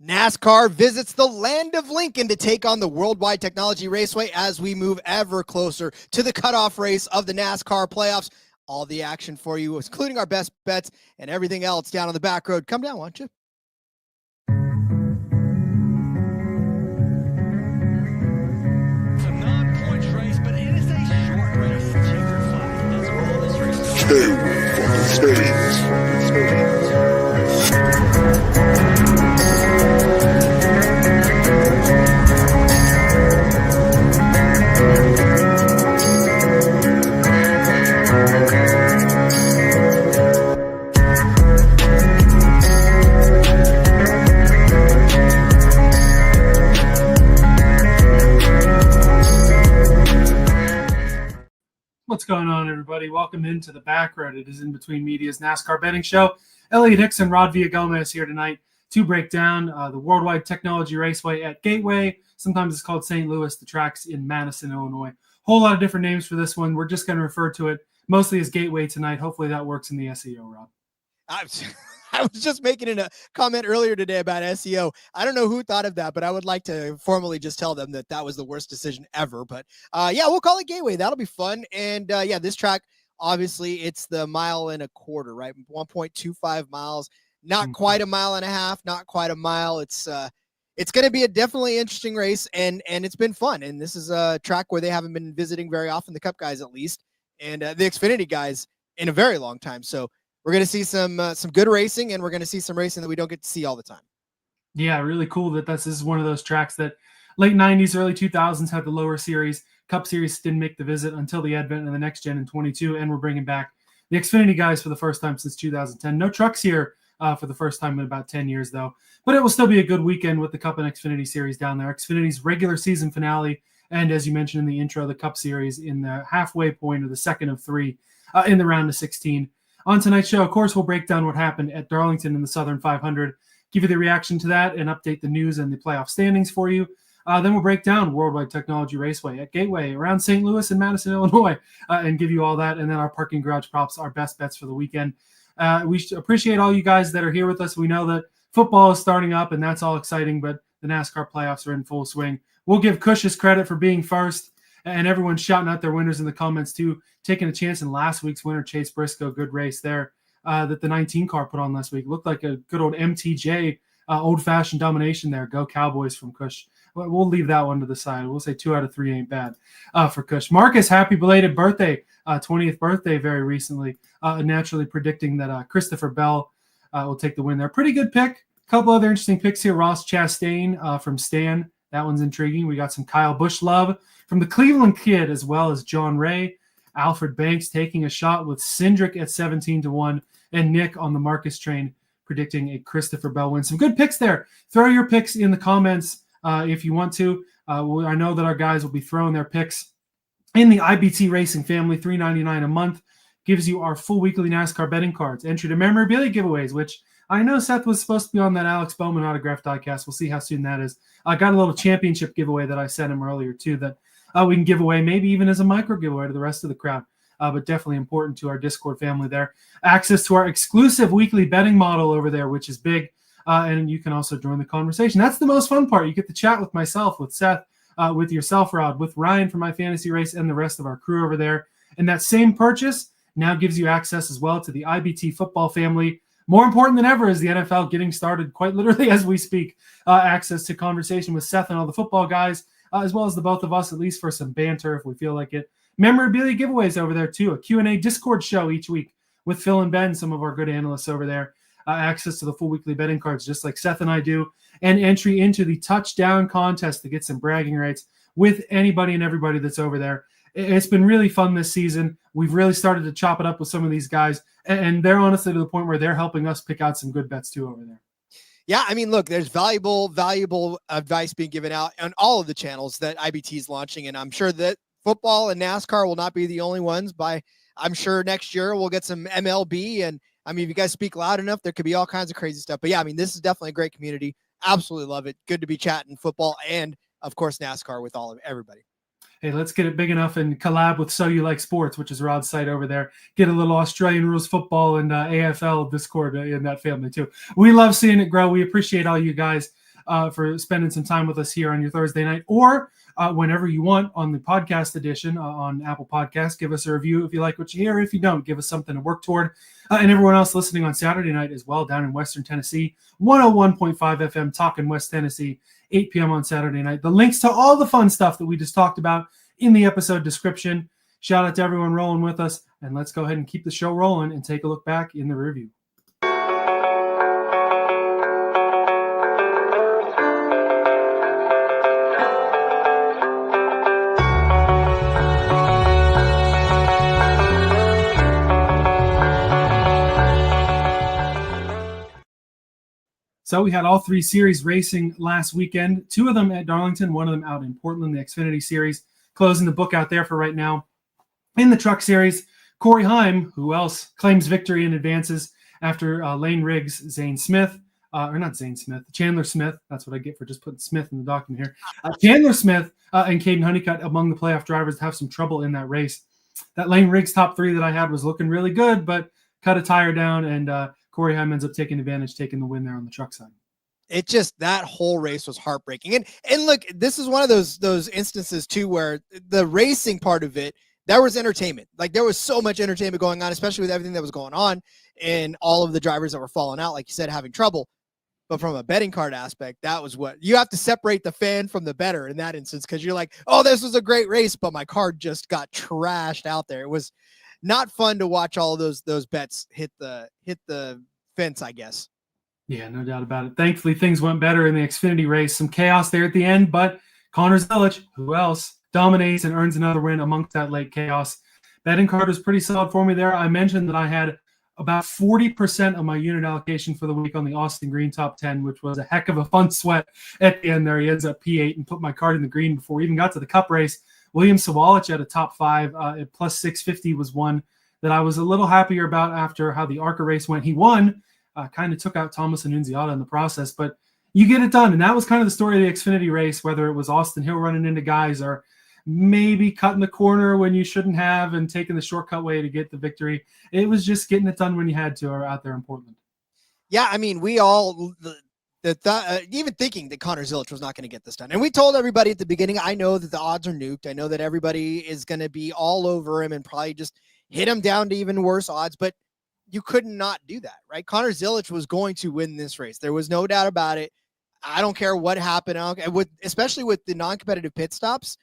NASCAR visits the land of Lincoln to take on the World Wide Technology Raceway as we move ever closer to the cutoff race of the NASCAR playoffs. All the action for you, including our best bets and everything else down on the back road. Come down, why don't you? It's a non-points race, but it is a short race. Checker flag. That's all this race What's going on, everybody? Welcome into the Backroad. It is In Between Media's NASCAR betting show. Elliot Hicks and Rod Villagomez here tonight to break down the World Wide Technology Raceway at Gateway. Sometimes it's called St. Louis. The track's in Madison, Illinois. Whole lot of different names for this one. We're just going to refer to it mostly as Gateway tonight. Hopefully that works in the SEO, Rob. I was just making a comment earlier today about SEO. I don't know who thought of that, but I would like to formally just tell them that that was the worst decision ever. But yeah, we'll call it Gateway. That'll be fun. And yeah, this track, obviously, it's the 1.25 miles, right? 1.25 miles, not quite a mile and a half, not quite a mile. It's going to be a definitely interesting race, and it's been fun. And this is a track where they haven't been visiting very often, the Cup guys at least, and the Xfinity guys in a very long time. So we're going to see some good racing, and we're going to see some racing that we don't get to see all the time. Yeah, really cool that this is one of those tracks that late 90s, early 2000s had the lower series. Cup Series didn't make the visit until the advent of the next gen in 22, and we're bringing back the Xfinity guys for the first time since 2010. No trucks here for the first time in about 10 years, though. But it will still be a good weekend with the Cup and Xfinity Series down there. Xfinity's regular season finale, and as you mentioned in the intro, the Cup Series in the halfway point of the second of three in the round of 16. On tonight's show, of course, we'll break down what happened at Darlington in the Southern 500, give you the reaction to that, and update the news and the playoff standings for you. Then we'll break down World Wide Technology Raceway at Gateway around St. Louis and Madison, Illinois, and give you all that. And then our parking garage props, our best bets for the weekend. We appreciate all you guys that are here with us. We know that football is starting up, and that's all exciting, but the NASCAR playoffs are in full swing. We'll give Cush's credit for being first, and everyone's shouting out their winners in the comments too, taking a chance in last week's winner, Chase Briscoe. Good race there that the 19 car put on last week. Looked like a good old MTJ, old-fashioned domination there. Go Cowboys from Cush. We'll leave that one to the side. We'll say 2 out of 3 ain't bad for Cush. Marcus, happy belated birthday, 20th birthday very recently. Naturally predicting that Christopher Bell will take the win there. Pretty good pick. A couple other interesting picks here. Ross Chastain from Stan. That one's intriguing. We got some Kyle Busch love from the Cleveland Kid, as well as John Ray. Alfred Banks taking a shot with Cindric at 17-1, and Nick on the Marcus train predicting a Christopher Bell win. Some good picks there. Throw your picks in the comments if you want to. I know that our guys will be throwing their picks in the IBT Racing family. $3.99 a month gives you our full weekly NASCAR betting cards. Entry to memorabilia giveaways, which I know Seth was supposed to be on that Alex Bowman autographed diecast. We'll see how soon that is. I got a little championship giveaway that I sent him earlier too that we can give away, maybe even as a micro giveaway to the rest of the crowd, but definitely important to our Discord family there. Access to our exclusive weekly betting model over there, which is big, and you can also join the conversation. That's the most fun part. You get to chat with myself, with Seth, with yourself, Rod, with Ryan from My Fantasy Race, and the rest of our crew over there. And that same purchase now gives you access as well to the IBT football family. More important than ever is the NFL getting started quite literally as we speak. Access to conversation with Seth and all the football guys, as well as the both of us, at least for some banter if we feel like it. Memorabilia giveaways over there too. A Q&A Discord show each week with Phil and Ben, some of our good analysts over there. Access to the full weekly betting cards just like Seth and I do. And entry into the touchdown contest to get some bragging rights with anybody and everybody that's over there. It's been really fun this season. We've really started to chop it up with some of these guys. And they're honestly to the point where they're helping us pick out some good bets too over there. Yeah, I mean, look, there's valuable advice being given out on all of the channels that IBT is launching, and I'm sure that football and NASCAR will not be the only ones. I'm sure next year we'll get some MLB, and I mean, if you guys speak loud enough, there could be all kinds of crazy stuff. But yeah, I mean, this is definitely a great community. Absolutely love it. Good to be chatting football and, of course, NASCAR with everybody. Hey, let's get it big enough and collab with So You Like Sports, which is Rod's site over there. Get a little Australian rules football and AFL Discord in that family too. We love seeing it grow. We appreciate all you guys for spending some time with us here on your Thursday night, or whenever you want on the podcast edition on Apple Podcasts. Give us a review if you like what you hear. If you don't, give us something to work toward. And everyone else listening on Saturday night as well down in Western Tennessee, 101.5 FM, Talking West Tennessee, 8 p.m. on Saturday night. The links to all the fun stuff that we just talked about in the episode description. Shout out to everyone rolling with us, and let's go ahead and keep the show rolling and take a look back in the rearview. So we had all three series racing last weekend, two of them at Darlington, one of them out in Portland, the Xfinity Series, closing the book out there for right now. In the Truck Series, Corey Heim, who else, claims victory and advances after Lane Riggs, Chandler Smith, that's what I get for just putting Smith in the document here. Chandler Smith and Caden Honeycutt among the playoff drivers have some trouble in that race. That Lane Riggs top three that I had was looking really good, but cut a tire down, and Corey Heim ends up taking advantage, taking the win there on the truck side. It just, that whole race was heartbreaking. And look, this is one of those instances too, where the racing part of it, there was entertainment. Like, there was so much entertainment going on, especially with everything that was going on and all of the drivers that were falling out, like you said, having trouble. But from a betting card aspect, that was what you have to separate the fan from the bettor in that instance. Cause you're like, oh, this was a great race, but my card just got trashed out there. It was not fun to watch all of those bets hit the fence, I guess. Yeah, no doubt about it. Thankfully, things went better in the Xfinity race. Some chaos there at the end, but Connor Zilic, who else, dominates and earns another win amongst that late chaos. Betting card was pretty solid for me there. I mentioned that I had about 40% of my unit allocation for the week on the Austin Green top 10, which was a heck of a fun sweat at the end there. He ends up P8 and put my card in the green before we even got to the Cup race. William Sawalich at a top 5 at plus 650 was one that I was a little happier about after how the ARCA race went. He won, kind of took out Thomas Annunziata in the process, but you get it done. And that was kind of the story of the Xfinity race, whether it was Austin Hill running into guys or maybe cutting the corner when you shouldn't have and taking the shortcut way to get the victory. It was just getting it done when you had to out there in Portland. Yeah, I mean, we all even thinking that Connor Zilic was not going to get this done. And we told everybody at the beginning, I know that the odds are nuked. I know that everybody is going to be all over him and probably just hit him down to even worse odds, but you could not do that, right? Connor Zilic was going to win this race. There was no doubt about it. I don't care what happened, especially with the non-competitive pit stops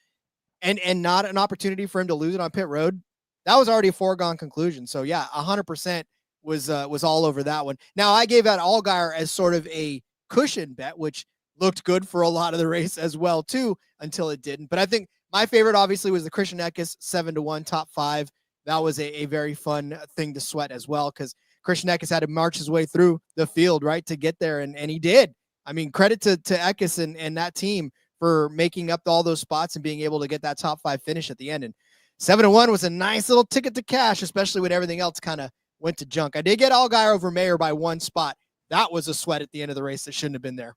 and not an opportunity for him to lose it on pit road. That was already a foregone conclusion. So yeah, 100% was all over that one. Now I gave out Allgaier as sort of a cushion bet, which looked good for a lot of the race as well too, until it didn't. But I think my favorite obviously was the Christian Eckes 7-1 top 5. That was a very fun thing to sweat as well, because Christian Eckes had to march his way through the field, right, to get there, and he did. I mean, credit to Eckes and that team for making up all those spots and being able to get that top 5 finish at the end. And 7-1 was a nice little ticket to cash, especially when everything else kind of went to junk. I did get Allgaier over Mayer by 1 spot. That was a sweat at the end of the race that shouldn't have been there.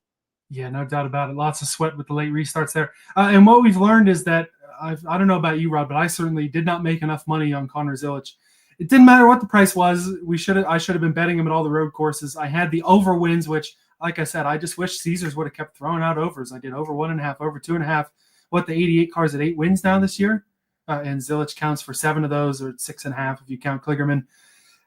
Yeah, no doubt about it. Lots of sweat with the late restarts there. And what we've learned is that I don't know about you, Rod, but I certainly did not make enough money on Connor Zilic. It didn't matter what the price was. I should have been betting him at all the road courses. I had the over wins, which, like I said, I just wish Caesars would have kept throwing out overs. I did over 1.5, over 2.5. What, the 88 cars at 8 wins now this year? And Zilic counts for 7 of those, or 6.5 if you count Kligerman.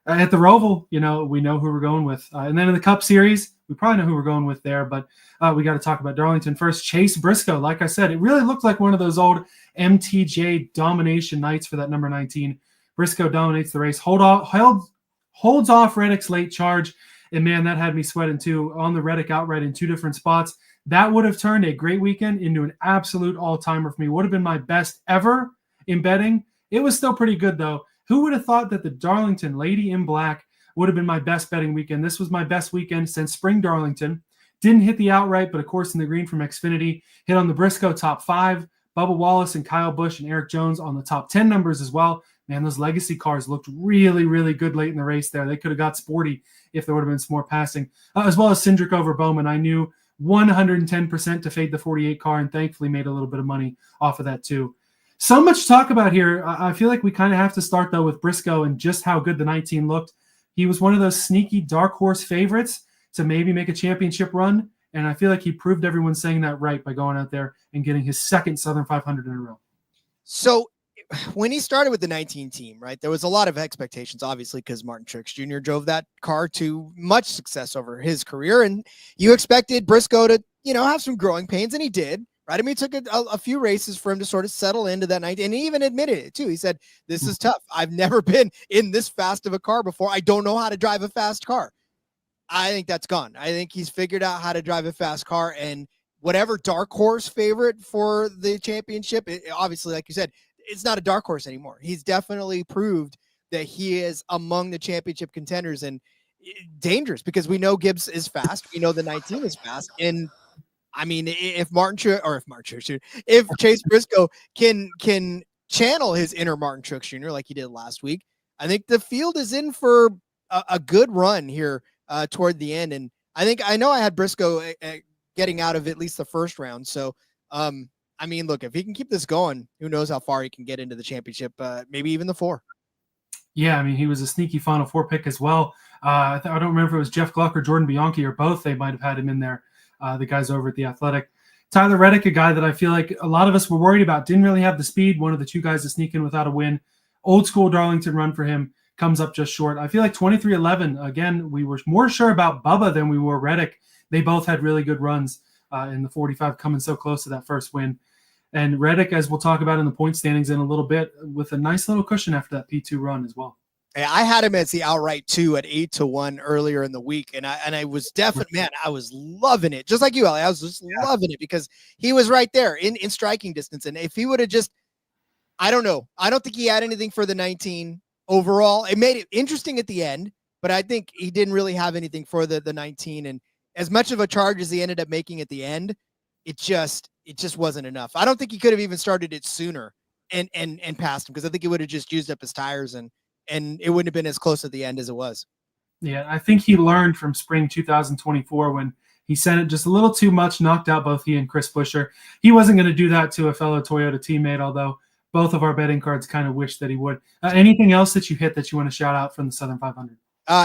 At the Roval, we know who we're going with. And then in the Cup Series, we probably know who we're going with there, but we got to talk about Darlington first. Chase Briscoe, like I said, it really looked like one of those old MTJ domination nights for that number 19. Briscoe dominates the race, holds off Reddick's late charge, and man, that had me sweating too, on the Reddick outright in 2 different spots. That would have turned a great weekend into an absolute all-timer for me. Would have been my best ever in betting. It was still pretty good, though. Who would have thought that the Darlington Lady in Black would have been my best betting weekend? This was my best weekend since Spring Darlington. Didn't hit the outright, but of course in the green from Xfinity. Hit on the Briscoe top 5. Bubba Wallace and Kyle Busch and Erik Jones on the top 10 numbers as well. Man, those legacy cars looked really, really good late in the race there. They could have got sporty if there would have been some more passing. As well as Cindric over Bowman. I knew 110% to fade the 48 car and thankfully made a little bit of money off of that too. So much to talk about here. I feel like we kind of have to start, though, with Briscoe and just how good the 19 looked. He was one of those sneaky dark horse favorites to maybe make a championship run. And I feel like he proved everyone saying that right by going out there and getting his second Southern 500 in a row. So when he started with the 19 team, right, there was a lot of expectations, obviously, because Martin Truex Jr. drove that car to much success over his career. And you expected Briscoe to, have some growing pains, and he did, right? I mean, it took a few races for him to sort of settle into that 19, and he even admitted it too. He said, this is tough. I've never been in this fast of a car before. I don't know how to drive a fast car. I think that's gone. I think he's figured out how to drive a fast car, and whatever dark horse favorite for the championship, obviously, like you said, it's not a dark horse anymore. He's definitely proved that he is among the championship contenders and dangerous, because we know Gibbs is fast. We know the 19 is fast. And I mean, if Chase Briscoe can channel his inner Martin Truex Jr. like he did last week, I think the field is in for a good run here toward the end. And I know I had Briscoe getting out of at least the first round. So, I mean, look, if he can keep this going, who knows how far he can get into the championship, maybe even the 4. Yeah, I mean, he was a sneaky Final Four pick as well. I don't remember if it was Jeff Gluck or Jordan Bianchi or both. They might have had him in there, the guys over at The Athletic. Tyler Reddick, a guy that I feel like a lot of us were worried about, didn't really have the speed. One of the 2 guys to sneak in without a win. Old school Darlington run for him, comes up just short. I feel like 23-11, again, we were more sure about Bubba than we were Reddick. They both had really good runs in the 45, coming so close to that first win. And Reddick, as we'll talk about in the point standings in a little bit, with a nice little cushion after that P2 run as well. I had him as the outright 2 at 8-1 earlier in the week. And I was definitely, man, I was loving it. Just like you, Ellie. I was just loving it because he was right there in striking distance. And if he would have just, I don't know. I don't think he had anything for the 19 overall. It made it interesting at the end, but I think he didn't really have anything for the 19. And as much of a charge as he ended up making at the end, it just wasn't enough. I don't think he could have even started it sooner and passed him, because I think he would have just used up his tires and it wouldn't have been as close at the end as it was. Yeah, I think he learned from spring 2024 when he sent it just a little too much, knocked out both he and Chris Buescher. He wasn't going to do that to a fellow Toyota teammate, although both of our betting cards kind of wish that he would. Anything else that you hit that you want to shout out from the Southern 500?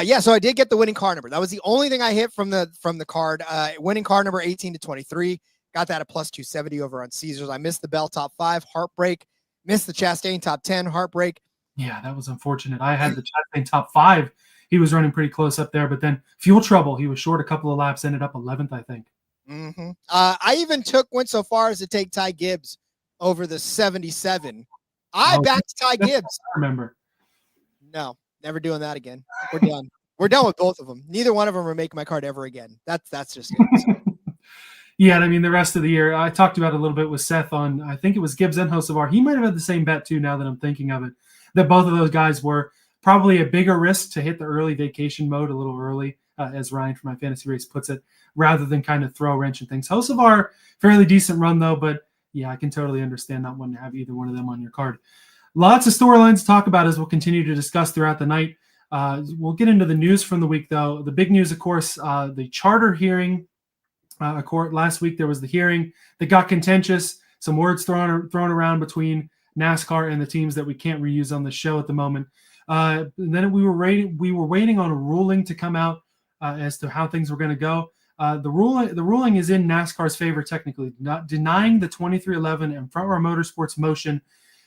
Yeah, so I did get the winning car number. That was the only thing I hit from the card. Winning car number 18-23. Got that at plus 270 over on Caesars. I missed the Bell top 5, heartbreak. Missed the Chastain top 10, heartbreak. Yeah, that was unfortunate. I had the Chastain top 5. He was running pretty close up there, but then fuel trouble. He was short a couple of laps, ended up 11th, I think. Mm-hmm. I even went so far as to take Ty Gibbs over the 77. I backed Ty Gibbs. I remember. No, never doing that again. We're done. We're done with both of them. Neither one of them are making my card ever again. That's just it. Yeah, and I mean, the rest of the year, I talked about it a little bit with Seth on, I think it was Gibbs and Hocevar. He might have had the same bet too, now that I'm thinking of it, that both of those guys were probably a bigger risk to hit the early vacation mode a little early, as Ryan from My Fantasy Race puts it, rather than kind of throw a wrench and things. Hocevar, fairly decent run though, but yeah, I can totally understand not wanting to have either one of them on your card. Lots of storylines to talk about as we'll continue to discuss throughout the night. We'll get into the news from the week though. The big news, of course, the charter hearing. Last week there was the hearing that got contentious. Some words thrown around between NASCAR and the teams that we can't reuse on the show at the moment. Then we were waiting on a ruling to come out as to how things were going to go. The ruling is in NASCAR's favor technically, not denying the 2311 and Front Row Motorsports motion,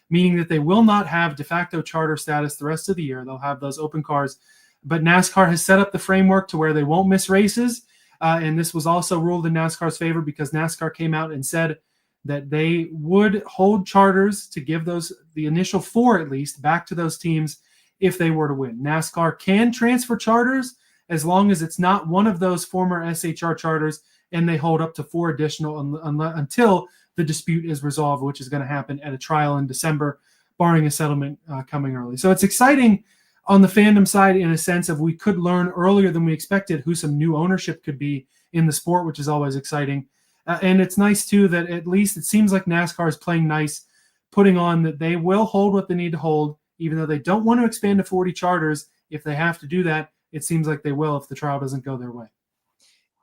meaning that they will not have de facto charter status the rest of the year. They'll have those open cars, but NASCAR has set up the framework to where they won't miss races. And this was also ruled in NASCAR's favor because NASCAR came out and said that they would hold charters to give the initial 4 at least back to those teams if they were to win. NASCAR can transfer charters as long as it's not one of those former SHR charters, and they hold up to 4 additional until the dispute is resolved, which is going to happen at a trial in December, barring a settlement coming early. So it's exciting on the fandom side in a sense of we could learn earlier than we expected who some new ownership could be in the sport, which is always exciting. And it's nice, too, that at least it seems like NASCAR is playing nice, putting on that they will hold what they need to hold, even though they don't want to expand to 40 charters. If they have to do that, it seems like they will if the trial doesn't go their way.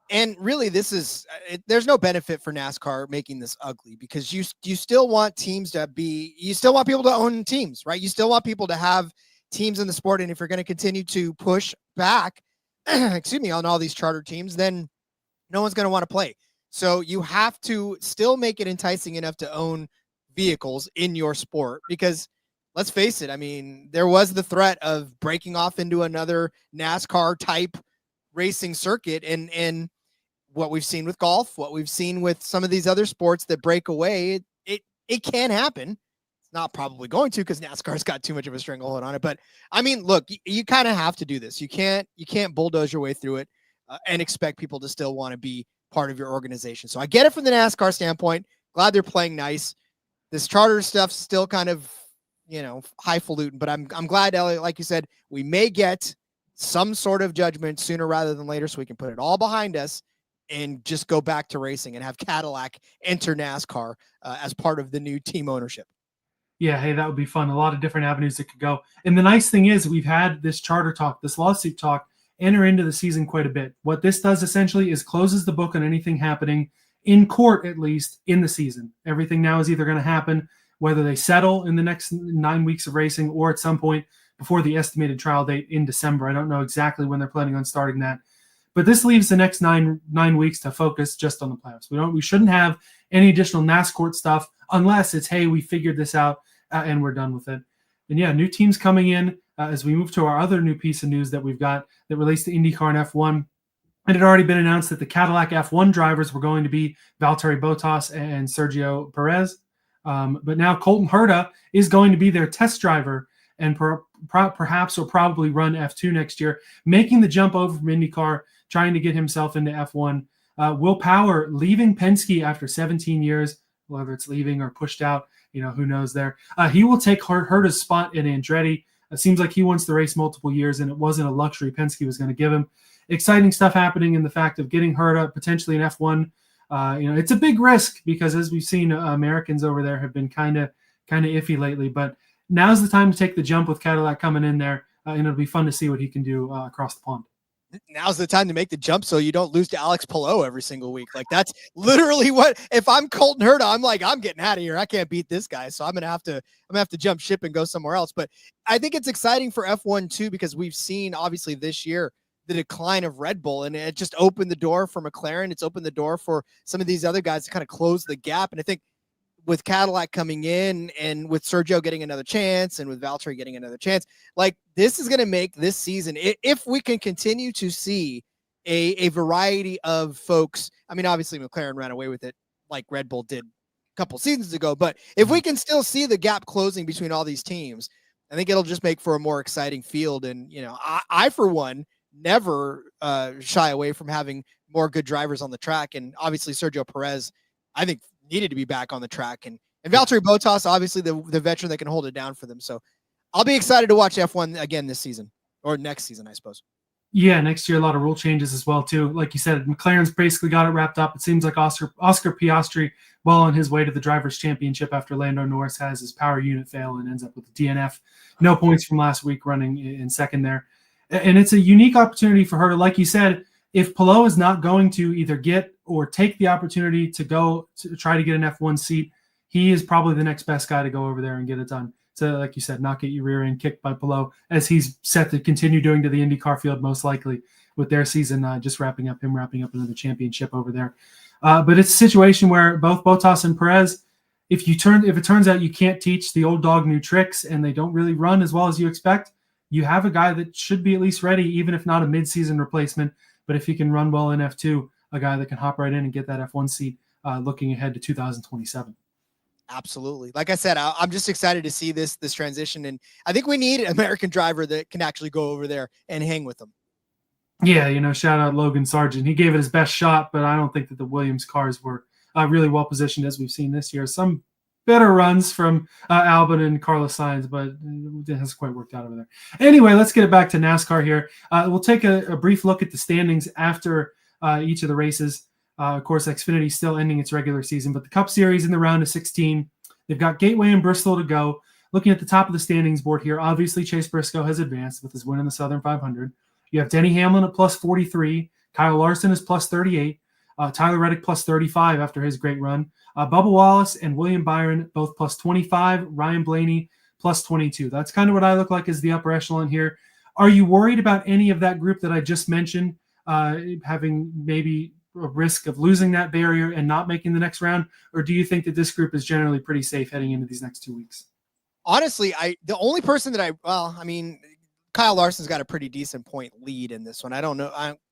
And really, there's no benefit for NASCAR making this ugly, because you still want teams you still want people to own teams, right? You still want people to have teams in the sport. And if you're going to continue to push back, on all these charter teams, then no one's going to want to play. So you have to still make it enticing enough to own vehicles in your sport, because let's face it, I mean, there was the threat of breaking off into another NASCAR type racing circuit, and what we've seen with golf, what we've seen with some of these other sports that break away, it can happen. It's not probably going to, because NASCAR's got too much of a stranglehold on it. But I mean, look, you kind of have to do this. You can't bulldoze your way through it and expect people to still want to be part of your organization. So I get it from the NASCAR standpoint. Glad they're playing nice. This charter stuff's still kind of, highfalutin, but I'm glad, Elliot, like you said, we may get some sort of judgment sooner rather than later, so we can put it all behind us and just go back to racing and have Cadillac enter NASCAR as part of the new team ownership. Yeah, hey, that would be fun. A lot of different avenues that could go. And the nice thing is we've had this charter talk, this lawsuit talk, enter into the season quite a bit. What this does essentially is closes the book on anything happening in court, at least in the season. Everything now is either going to happen, whether they settle in the next 9 weeks of racing or at some point before the estimated trial date in December. I don't know exactly when they're planning on starting that. But this leaves the next nine weeks to focus just on the playoffs. We shouldn't have any additional NASCAR stuff unless it's, hey, we figured this out and we're done with it. And yeah, new teams coming in as we move to our other new piece of news that we've got that relates to IndyCar and F1. It had already been announced that the Cadillac F1 drivers were going to be Valtteri Bottas and Sergio Perez. But now Colton Herta is going to be their test driver and perhaps will probably run F2 next year, making the jump over from IndyCar, trying to get himself into F1. Will Power leaving Penske after 17 years, whether it's leaving or pushed out, who knows there. He will take Herta's spot in Andretti. It seems like he wants to race multiple years, and it wasn't a luxury Penske was going to give him. Exciting stuff happening in the fact of getting Herta potentially in F1. It's a big risk because, as we've seen, Americans over there have been kind of iffy lately. But now's the time to take the jump with Cadillac coming in there, and it'll be fun to see what he can do across the pond. Now's the time to make the jump so you don't lose to Alex Palou every single week. Like, that's literally what, if I'm Colton Herta, I'm like, I'm getting out of here. I can't beat this guy. So I'm going to have to jump ship and go somewhere else. But I think it's exciting for F1 too, because we've seen obviously this year the decline of Red Bull, and it just opened the door for McLaren. It's opened the door for some of these other guys to kind of close the gap. And I think with Cadillac coming in and with Sergio getting another chance and with Valtteri getting another chance, like, this is going to make this season, if we can continue to see a variety of folks. I mean, obviously McLaren ran away with it like Red Bull did a couple seasons ago, but if we can still see the gap closing between all these teams, I think it'll just make for a more exciting field. And, I for one, never shy away from having more good drivers on the track. And obviously Sergio Perez, I think, needed to be back on the track, and Valtteri Bottas, obviously the veteran that can hold it down for them. So I'll be excited to watch F1 again this season, or next season, I suppose. Yeah, next year a lot of rule changes as well too. Like you said, McLaren's basically got it wrapped up. It seems like Oscar Piastri, well on his way to the Drivers' Championship after Lando Norris has his power unit fail and ends up with a DNF. No points from last week, running in second there. And it's a unique opportunity for her. Like you said, if Palou is not going to either get or take the opportunity to go to try to get an F1 seat, he is probably the next best guy to go over there and get it done. So, like you said, not get your rear end kicked by Palou, as he's set to continue doing to the IndyCar field, most likely, with their season just wrapping up another championship over there. But it's a situation where both Bottas and Perez, if it turns out you can't teach the old dog new tricks and they don't really run as well as you expect, you have a guy that should be at least ready, even if not a mid-season replacement. But if he can run well in F2, a guy that can hop right in and get that F1 seat looking ahead to 2027. Absolutely. Like I said, I'm just excited to see this transition. And I think we need an American driver that can actually go over there and hang with them. Yeah, shout out Logan Sargent. He gave it his best shot, but I don't think that the Williams cars were really well positioned, as we've seen this year. Some better runs from Albon and Carlos Sainz, but it hasn't quite worked out over there. Anyway, let's get it back to NASCAR here. We'll take a brief look at the standings after each of the races. Of course, Xfinity is still ending its regular season, but the Cup Series in the round of 16. They've got Gateway and Bristol to go. Looking at the top of the standings board here, obviously Chase Briscoe has advanced with his win in the Southern 500. You have Denny Hamlin at plus 43. Kyle Larson is plus 38. Tyler Reddick plus 35 after his great run. Bubba Wallace and William Byron both plus 25. Ryan Blaney plus 22. That's kind of what I look like as the upper echelon here. Are you worried about any of that group that I just mentioned having maybe a risk of losing that barrier and not making the next round? Or do you think that this group is generally pretty safe heading into these next 2 weeks? Honestly, the only person that Kyle Larson's got a pretty decent point lead in this one. I don't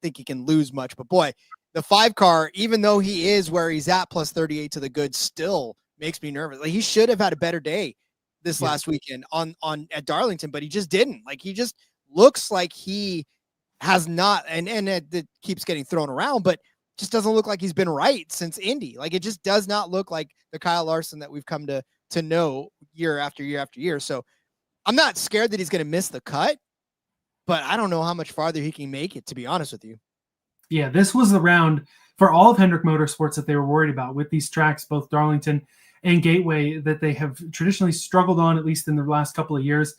think he can lose much, but boy, the 5 car, even though he is where he's at plus 38 to the good, still makes me nervous. Like, he should have had a better day this last weekend on at Darlington, but he just didn't. Like, he just looks like he has not, and it keeps getting thrown around, but just doesn't look like he's been right since Indy. Like, it just does not look like the Kyle Larson that we've come to know year after year after year. So I'm not scared that he's going to miss the cut, but I don't know how much farther he can make it, to be honest with you. Yeah, this was the round for all of Hendrick Motorsports that they were worried about with these tracks, both Darlington and Gateway, that they have traditionally struggled on, at least in the last couple of years.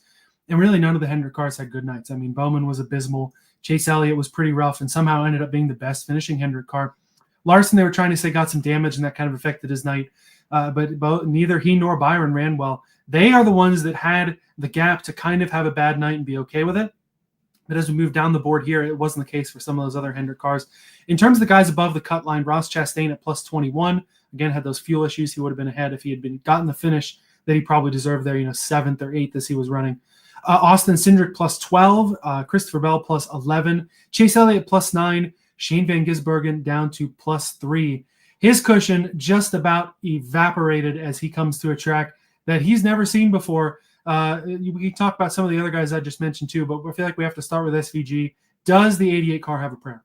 And really none of the Hendrick cars had good nights. I mean, Bowman was abysmal. Chase Elliott was pretty rough and somehow ended up being the best finishing Hendrick car. Larson, they were trying to say, got some damage, and that kind of affected his night. But neither he nor Byron ran well. They are the ones that had the gap to kind of have a bad night and be okay with it. But as we move down the board here, it wasn't the case for some of those other Hendrick cars. In terms of the guys above the cut line, Ross Chastain at plus 21. Again, had those fuel issues. He would have been ahead if he had gotten the finish that he probably deserved there, 7th or 8th as he was running. Austin Cindric plus 12. Christopher Bell plus 11. Chase Elliott plus 9. Shane Van Gisbergen down to plus 3. His cushion just about evaporated as he comes to a track that he's never seen before. We talk about some of the other guys I just mentioned too, but I feel like we have to start with SVG. Does the 88 car have a prayer?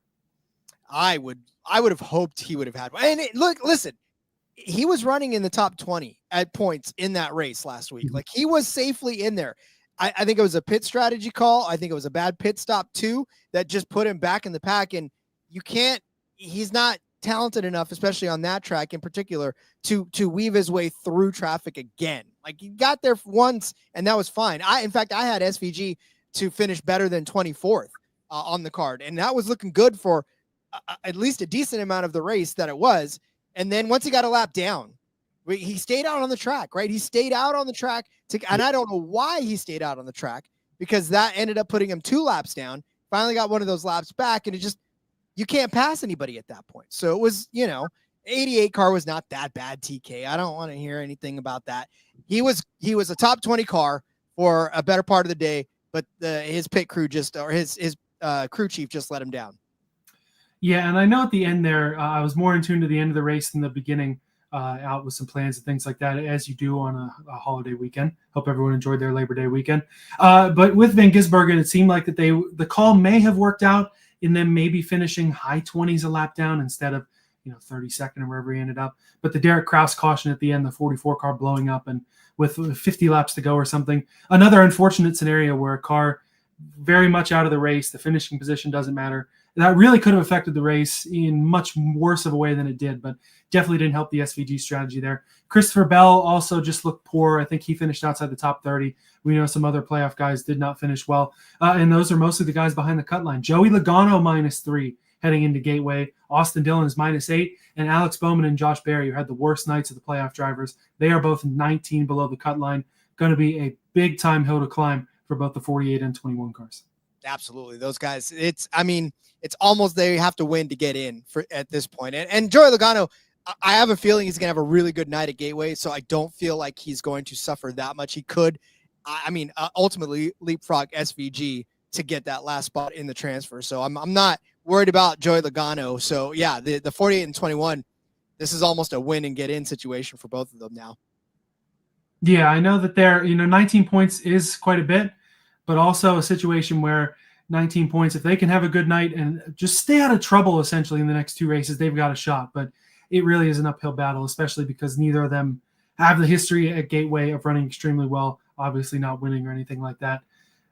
I would have hoped he would have had one. And listen, he was running in the top 20 at points in that race last week. Like, he was safely in there. I think it was a pit strategy call. I think it was a bad pit stop too that just put him back in the pack. And he's not talented enough, especially on that track in particular, to weave his way through traffic again. Like, he got there once and that was fine. In fact, I had SVG to finish better than 24th on the card. And that was looking good for at least a decent amount of the race that it was. And then once he got a lap down, he stayed out on the track, right? He stayed out on the track and I don't know why he stayed out on the track, because that ended up putting him 2 laps down. Finally got one of those laps back, and you can't pass anybody at that point. So it was, 88 car was not that bad, TK. I don't want to hear anything about that. He was a top 20 car for a better part of the day, but his pit crew his crew chief just let him down. Yeah, and I know at the end there, I was more in tune to the end of the race than the beginning, out with some plans and things like that, as you do on a holiday weekend. Hope everyone enjoyed their Labor Day weekend. But with Van Gisbergen, it seemed like that the call may have worked out in them maybe finishing high 20s a lap down instead of 32nd or wherever he ended up. But the Derek Kraus caution at the end, the 44 car blowing up, and with 50 laps to go or something, another unfortunate scenario where a car very much out of the race, the finishing position doesn't matter. That really could have affected the race in much worse of a way than it did, but definitely didn't help the SVG strategy there. Christopher Bell also just looked poor. I think he finished outside the top 30. We know some other playoff guys did not finish well, and those are mostly the guys behind the cut line. Joey Logano -3 heading into Gateway. Austin Dillon is -8, and Alex Bowman and Josh Berry, who had the worst nights of the playoff drivers, they are both 19 below the cut line. Going to be a big-time hill to climb for both the 48 and 21 cars. Absolutely. Those guys, it's almost they have to win to get in at this point. And Joey Logano, I have a feeling he's going to have a really good night at Gateway, so I don't feel like he's going to suffer that much. He could, ultimately leapfrog SVG to get that last spot in the transfer. So I'm not worried about Joey Logano. So yeah, the 48 and 21, this is almost a win and get in situation for both of them now. Yeah, I know that 19 points is quite a bit, but also a situation where 19 points, if they can have a good night and just stay out of trouble essentially in the next 2 races, they've got a shot. But it really is an uphill battle, especially because neither of them have the history at Gateway of running extremely well, obviously not winning or anything like that.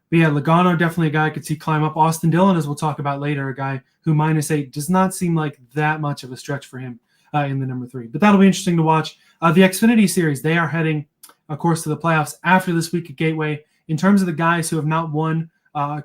But yeah, Logano, definitely a guy I could see climb up. Austin Dillon, as we'll talk about later, a guy who -8 does not seem like that much of a stretch for him in the number 3. But that'll be interesting to watch. The Xfinity Series, they are heading, of course, to the playoffs after this week at Gateway. In terms of the guys who have not won,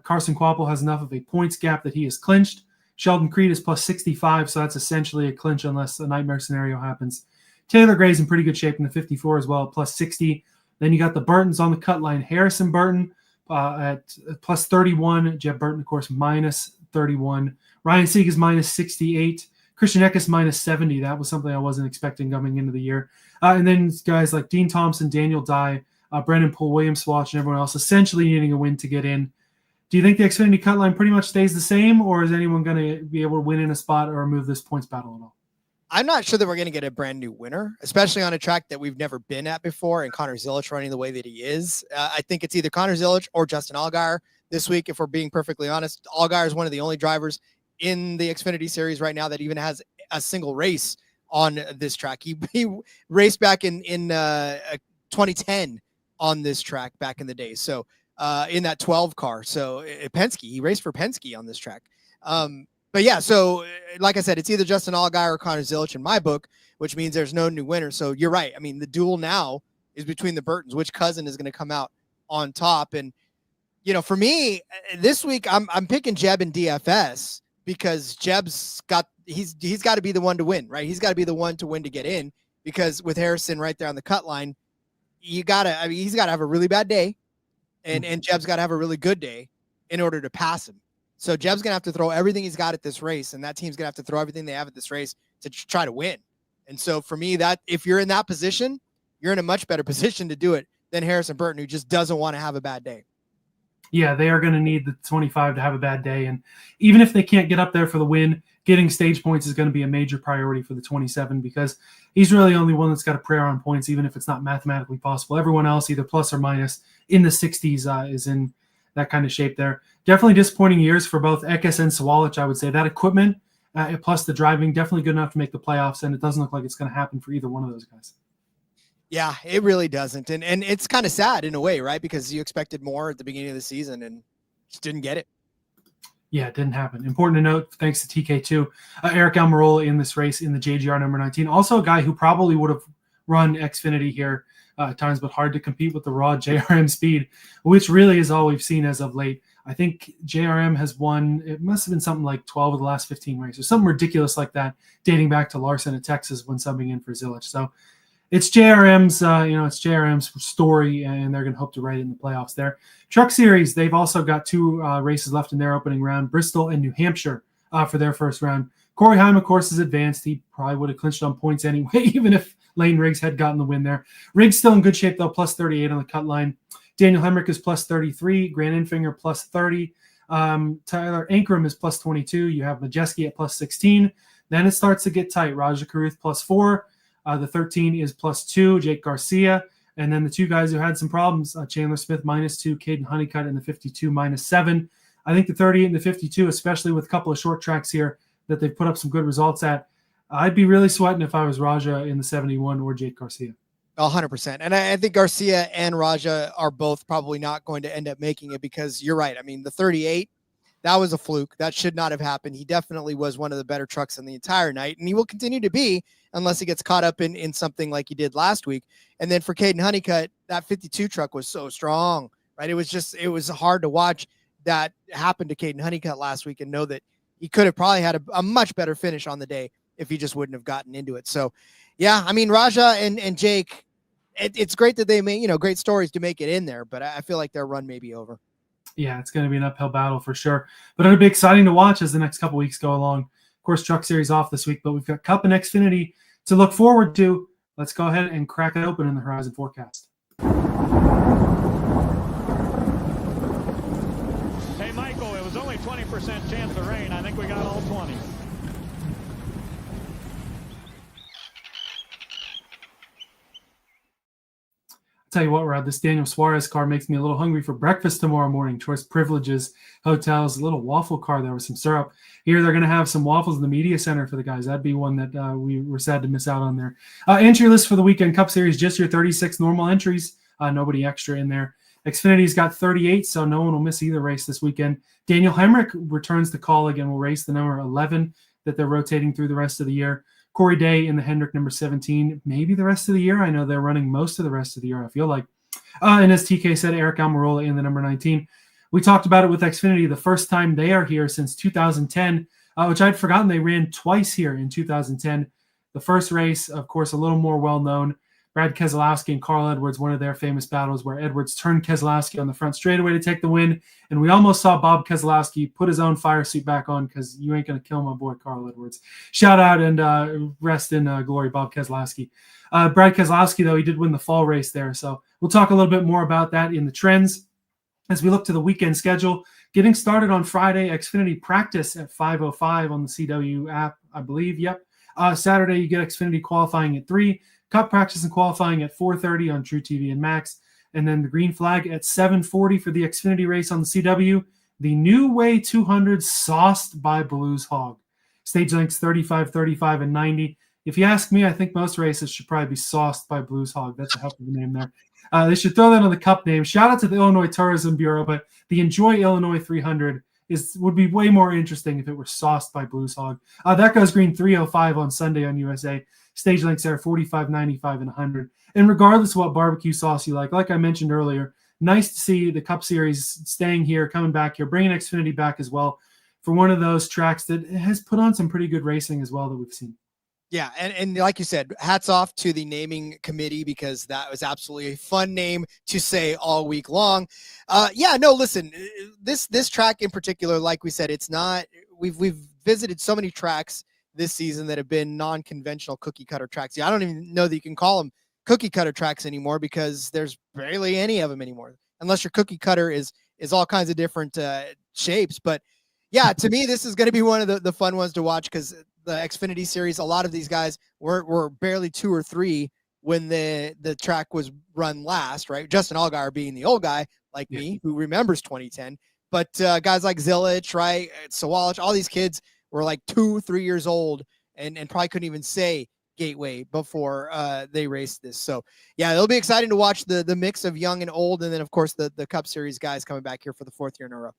Carson Kvapil has enough of a points gap that he is clinched. Sheldon Creed is +65, so that's essentially a clinch unless a nightmare scenario happens. Taylor Gray's in pretty good shape in the 54 as well, +60. Then you got the Burtons on the cut line. Harrison Burton at +31. Jeb Burton, of course, -31. Ryan Sieg is -68. Christian Eckes minus 70. That was something I wasn't expecting coming into the year. And then guys like Dean Thompson, Daniel Dye, Brendan Poole, William Swatch, and everyone else essentially needing a win to get in. Do you think the Xfinity cut line pretty much stays the same, or is anyone going to be able to win in a spot or move this points battle at all? I'm not sure that we're going to get a brand new winner, especially on a track that we've never been at before, and Connor Zilisch running the way that he is. I think it's either Connor Zilisch or Justin Allgaier this week, if we're being perfectly honest. Allgaier is one of the only drivers in the Xfinity Series right now that even has a single race on this track. He raced back in 2010 on this track back in the day. So in that 12 car. So Penske, he raced for Penske on this track. But yeah, so like I said, it's either Justin Allgaier or Connor Zilisch in my book, which means there's no new winner. So you're right. I mean, the duel now is between the Burtons. Which cousin is going to come out on top? And, you know, for me this week, I'm picking Jeb and DFS because Jeb's he's got to be the one to win, right? He's got to be the one to win to get in, because with Harrison right there on the cut line, he's got to have a really bad day, and Jeb's got to have a really good day in order to pass him. So Jeb's going to have to throw everything he's got at this race, and that team's going to have to throw everything they have at this race to try to win. And so for me, that if you're in that position, you're in a much better position to do it than Harrison Burton, who just doesn't want to have a bad day. Yeah, they are going to need the 25 to have a bad day. And even if they can't get up there for the win, getting stage points is going to be a major priority for the 27, because he's really the only one that's got a prayer on points, even if it's not mathematically possible. Everyone else, either plus or minus in the 60s, is in that kind of shape there. Definitely disappointing years for both Eckes and Swalich, I would say. That equipment, plus the driving, definitely good enough to make the playoffs, and it doesn't look like it's going to happen for either one of those guys. Yeah, it really doesn't. And it's kind of sad in a way, right? Because you expected more at the beginning of the season and just didn't get it. Yeah, it didn't happen. Important to note, thanks to TK2, Aric Almirola in this race in the JGR number 19. Also a guy who probably would have run Xfinity here at times, but hard to compete with the raw JRM speed, which really is all we've seen as of late. I think JRM has won, it must have been something like 12 of the last 15 races, something ridiculous like that, dating back to Larson at Texas when subbing in for Zilisch. So it's JRM's, it's JRM's story, and they're going to hope to write it in the playoffs there. Truck Series, they've also got two races left in their opening round, Bristol and New Hampshire for their first round. Corey Heim, of course, is advanced. He probably would have clinched on points anyway, even if Lane Riggs had gotten the win there. Riggs still in good shape, though, plus 38 on the cut line. Daniel Hemrick is plus 33. Grant Enfinger plus 30. Tyler Ankrum is plus 22. You have Majeski at plus 16. Then it starts to get tight. Raja Caruth plus 4. The 13 is plus 2. Jake Garcia. And then the two guys who had some problems, Chandler Smith minus 2, Caden Honeycutt in the 52 minus 7. I think the 38 and the 52, especially with a couple of short tracks here that they've put up some good results at, I'd be really sweating if I was Raja in the 71 or Jake Garcia. 100%. And I think Garcia and Raja are both probably not going to end up making it, because you're right. I mean, the 38, that was a fluke. That should not have happened. He definitely was one of the better trucks in the entire night, and he will continue to be unless he gets caught up in something like he did last week. And then for Caden Honeycutt, that 52 truck was so strong, right? It was hard to watch that happen to Caden Honeycutt last week and know that he could have probably had a much better finish on the day if he just wouldn't have gotten into it. So, yeah, I mean, Raja and Jake, it's great that they made, great stories to make it in there, but I feel like their run may be over. Yeah, it's going to be an uphill battle for sure, but it'll be exciting to watch as the next couple weeks go along. Of course, Truck Series off this week, but we've got Cup and Xfinity to look forward to. Let's go ahead and crack it open in the Horizon Forecast. Hey, Michael, it was only 20% chance of rain. I think we got all 20. Tell you what, Rod, this Daniel Suarez car makes me a little hungry for breakfast tomorrow morning. Choice Privileges, hotels, a little waffle car there with some syrup. Here they're going to have some waffles in the media center for the guys. That'd be one that we were sad to miss out on there. Entry list for the weekend Cup Series, just your 36 normal entries. Nobody extra in there. Xfinity's got 38, so no one will miss either race this weekend. Daniel Hemrick returns the call again. Will race the number 11 that they're rotating through the rest of the year. Corey Day in the Hendrick number 17, maybe the rest of the year. I know they're running most of the rest of the year, I feel like. And as TK said, Aric Almirola in the number 19. We talked about it with Xfinity, the first time they are here since 2010, which I'd forgotten they ran twice here in 2010. The first race, of course, a little more well-known. Brad Keselowski and Carl Edwards, one of their famous battles where Edwards turned Keselowski on the front straightaway to take the win. And we almost saw Bob Keselowski put his own fire suit back on because you ain't going to kill my boy Carl Edwards. Shout out and rest in glory, Bob Keselowski. Brad Keselowski, though, he did win the fall race there. So we'll talk a little bit more about that in the trends. As we look to the weekend schedule, getting started on Friday, Xfinity practice at 5:05 on the CW app, I believe. Yep. Saturday, you get Xfinity qualifying at 3, Cup practice and qualifying at 4:30 on True TV and Max, and then the green flag at 7:40 for the Xfinity race on the CW. The New Way 200 sauced by Blues Hog. Stage lengths 35, 35, and 90. If you ask me, I think most races should probably be sauced by Blues Hog. That's a heck of a name there. They should throw that on the Cup name. Shout out to the Illinois Tourism Bureau, but the Enjoy Illinois 300 would be way more interesting if it were sauced by Blues Hog. That goes green 3:05 on Sunday on USA. Stage lengths are 45, 95, and 100. And regardless of what barbecue sauce you like I mentioned earlier, nice to see the Cup Series staying here, coming back here, bringing Xfinity back as well for one of those tracks that has put on some pretty good racing as well that we've seen. Yeah, and like you said, hats off to the naming committee because that was absolutely a fun name to say all week long. Listen, this track in particular, like we said, it's not. We've visited so many tracks this season that have been non-conventional cookie cutter tracks. I don't even know that you can call them cookie cutter tracks anymore because there's barely any of them anymore, unless your cookie cutter is all kinds of different shapes. But yeah, to me, this is going to be one of the fun ones to watch because the Xfinity series, a lot of these guys were barely 2 or 3 when the track was run last, right? Justin Allgaier being the old guy like me who remembers 2010, but guys like Zilich, right? Sawalich, all these kids were like 2, 3 years old and probably couldn't even say Gateway before they raced this. So yeah, it'll be exciting to watch the mix of young and old. And then of course the Cup Series guys coming back here for the 4th year in a row.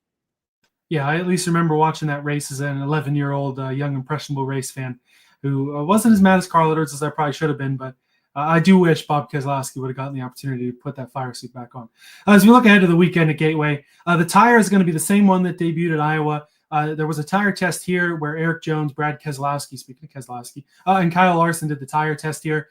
Yeah, I at least remember watching that race as an 11-year-old young, impressionable race fan who wasn't as mad as Carl Edwards as I probably should have been, but I do wish Bob Keselowski would have gotten the opportunity to put that fire suit back on. As we look ahead to the weekend at Gateway, the tire is going to be the same one that debuted at Iowa. There was a tire test here where Erik Jones, Brad Keselowski, speaking of Keselowski, and Kyle Larson did the tire test here.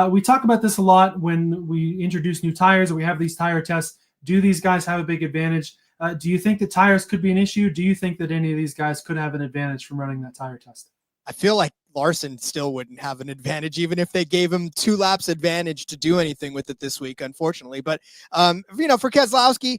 We talk about this a lot when we introduce new tires or we have these tire tests. Do these guys have a big advantage? Do you think that tires could be an issue? Do you think that any of these guys could have an advantage from running that tire test? I feel like Larson still wouldn't have an advantage, even if they gave him 2 laps advantage to do anything with it this week, unfortunately. But, for Keselowski,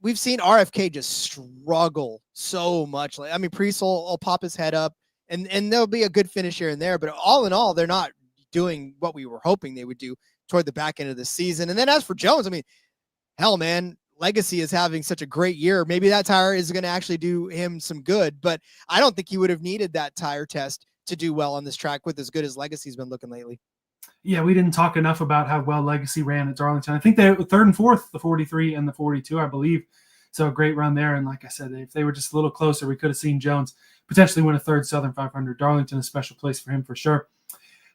we've seen RFK just struggle so much. I mean, Priest will pop his head up and there'll be a good finish here and there, but all in all, they're not doing what we were hoping they would do toward the back end of the season. And then as for Jones, I mean, hell, man, Legacy is having such a great year. Maybe that tire is going to actually do him some good, but I don't think he would have needed that tire test to do well on this track with as good as Legacy's been looking lately. Yeah, we didn't talk enough about how well Legacy ran at Darlington. I think they were 3rd and 4th, the 43 and the 42, I believe. So a great run there. And like I said, if they were just a little closer, we could have seen Jones potentially win a 3rd Southern 500. Darlington, a special place for him for sure.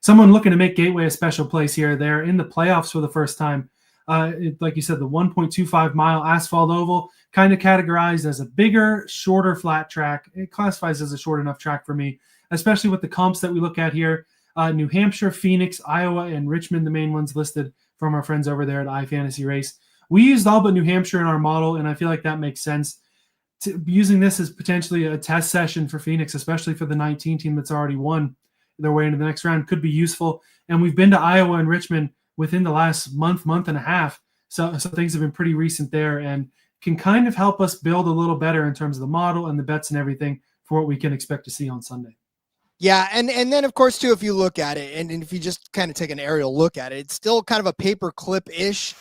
Someone looking to make Gateway a special place here. They're in the playoffs for the first time. Like you said, the 1.25-mile asphalt oval, kind of categorized as a bigger, shorter, flat track. It classifies as a short enough track for me, especially with the comps that we look at here. New Hampshire, Phoenix, Iowa, and Richmond, the main ones listed from our friends over there at iFantasy Race. We used all but New Hampshire in our model, and I feel like that makes sense. Using this as potentially a test session for Phoenix, especially for the 19 team that's already won their way into the next round, could be useful. And we've been to Iowa and Richmond within the last month and a half. So things have been pretty recent there and can kind of help us build a little better in terms of the model and the bets and everything for what we can expect to see on Sunday. Yeah, and then, of course, too, if you look at it, and if you just kind of take an aerial look at it, it's still kind of a paper clip-ish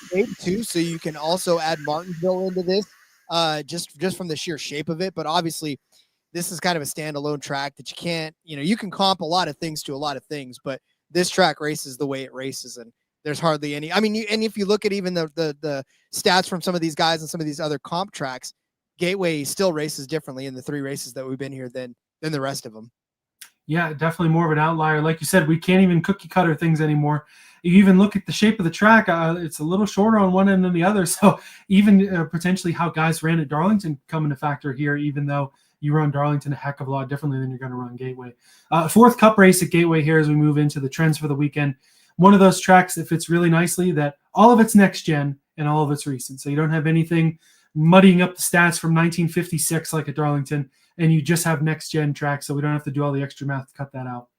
shape, too, so you can also add Martinsville into this just from the sheer shape of it. But obviously, this is kind of a standalone track that you can't, you can comp a lot of things to a lot of things, but this track races the way it races, and there's hardly any. I mean, and if you look at even the stats from some of these guys and some of these other comp tracks, Gateway still races differently in the 3 races that we've been here than the rest of them. Yeah, definitely more of an outlier. Like you said, we can't even cookie cutter things anymore. You even look at the shape of the track, it's a little shorter on one end than the other. So even potentially how guys ran at Darlington come into factor here, even though you run Darlington a heck of a lot differently than you're going to run Gateway. 4th Cup race at Gateway here as we move into the trends for the weekend. one of those tracks that fits really nicely, that all of it's next gen and all of it's recent. So you don't have anything muddying up the stats from 1956 like at Darlington, and you just have next gen tracks, so we don't have to do all the extra math to cut that out.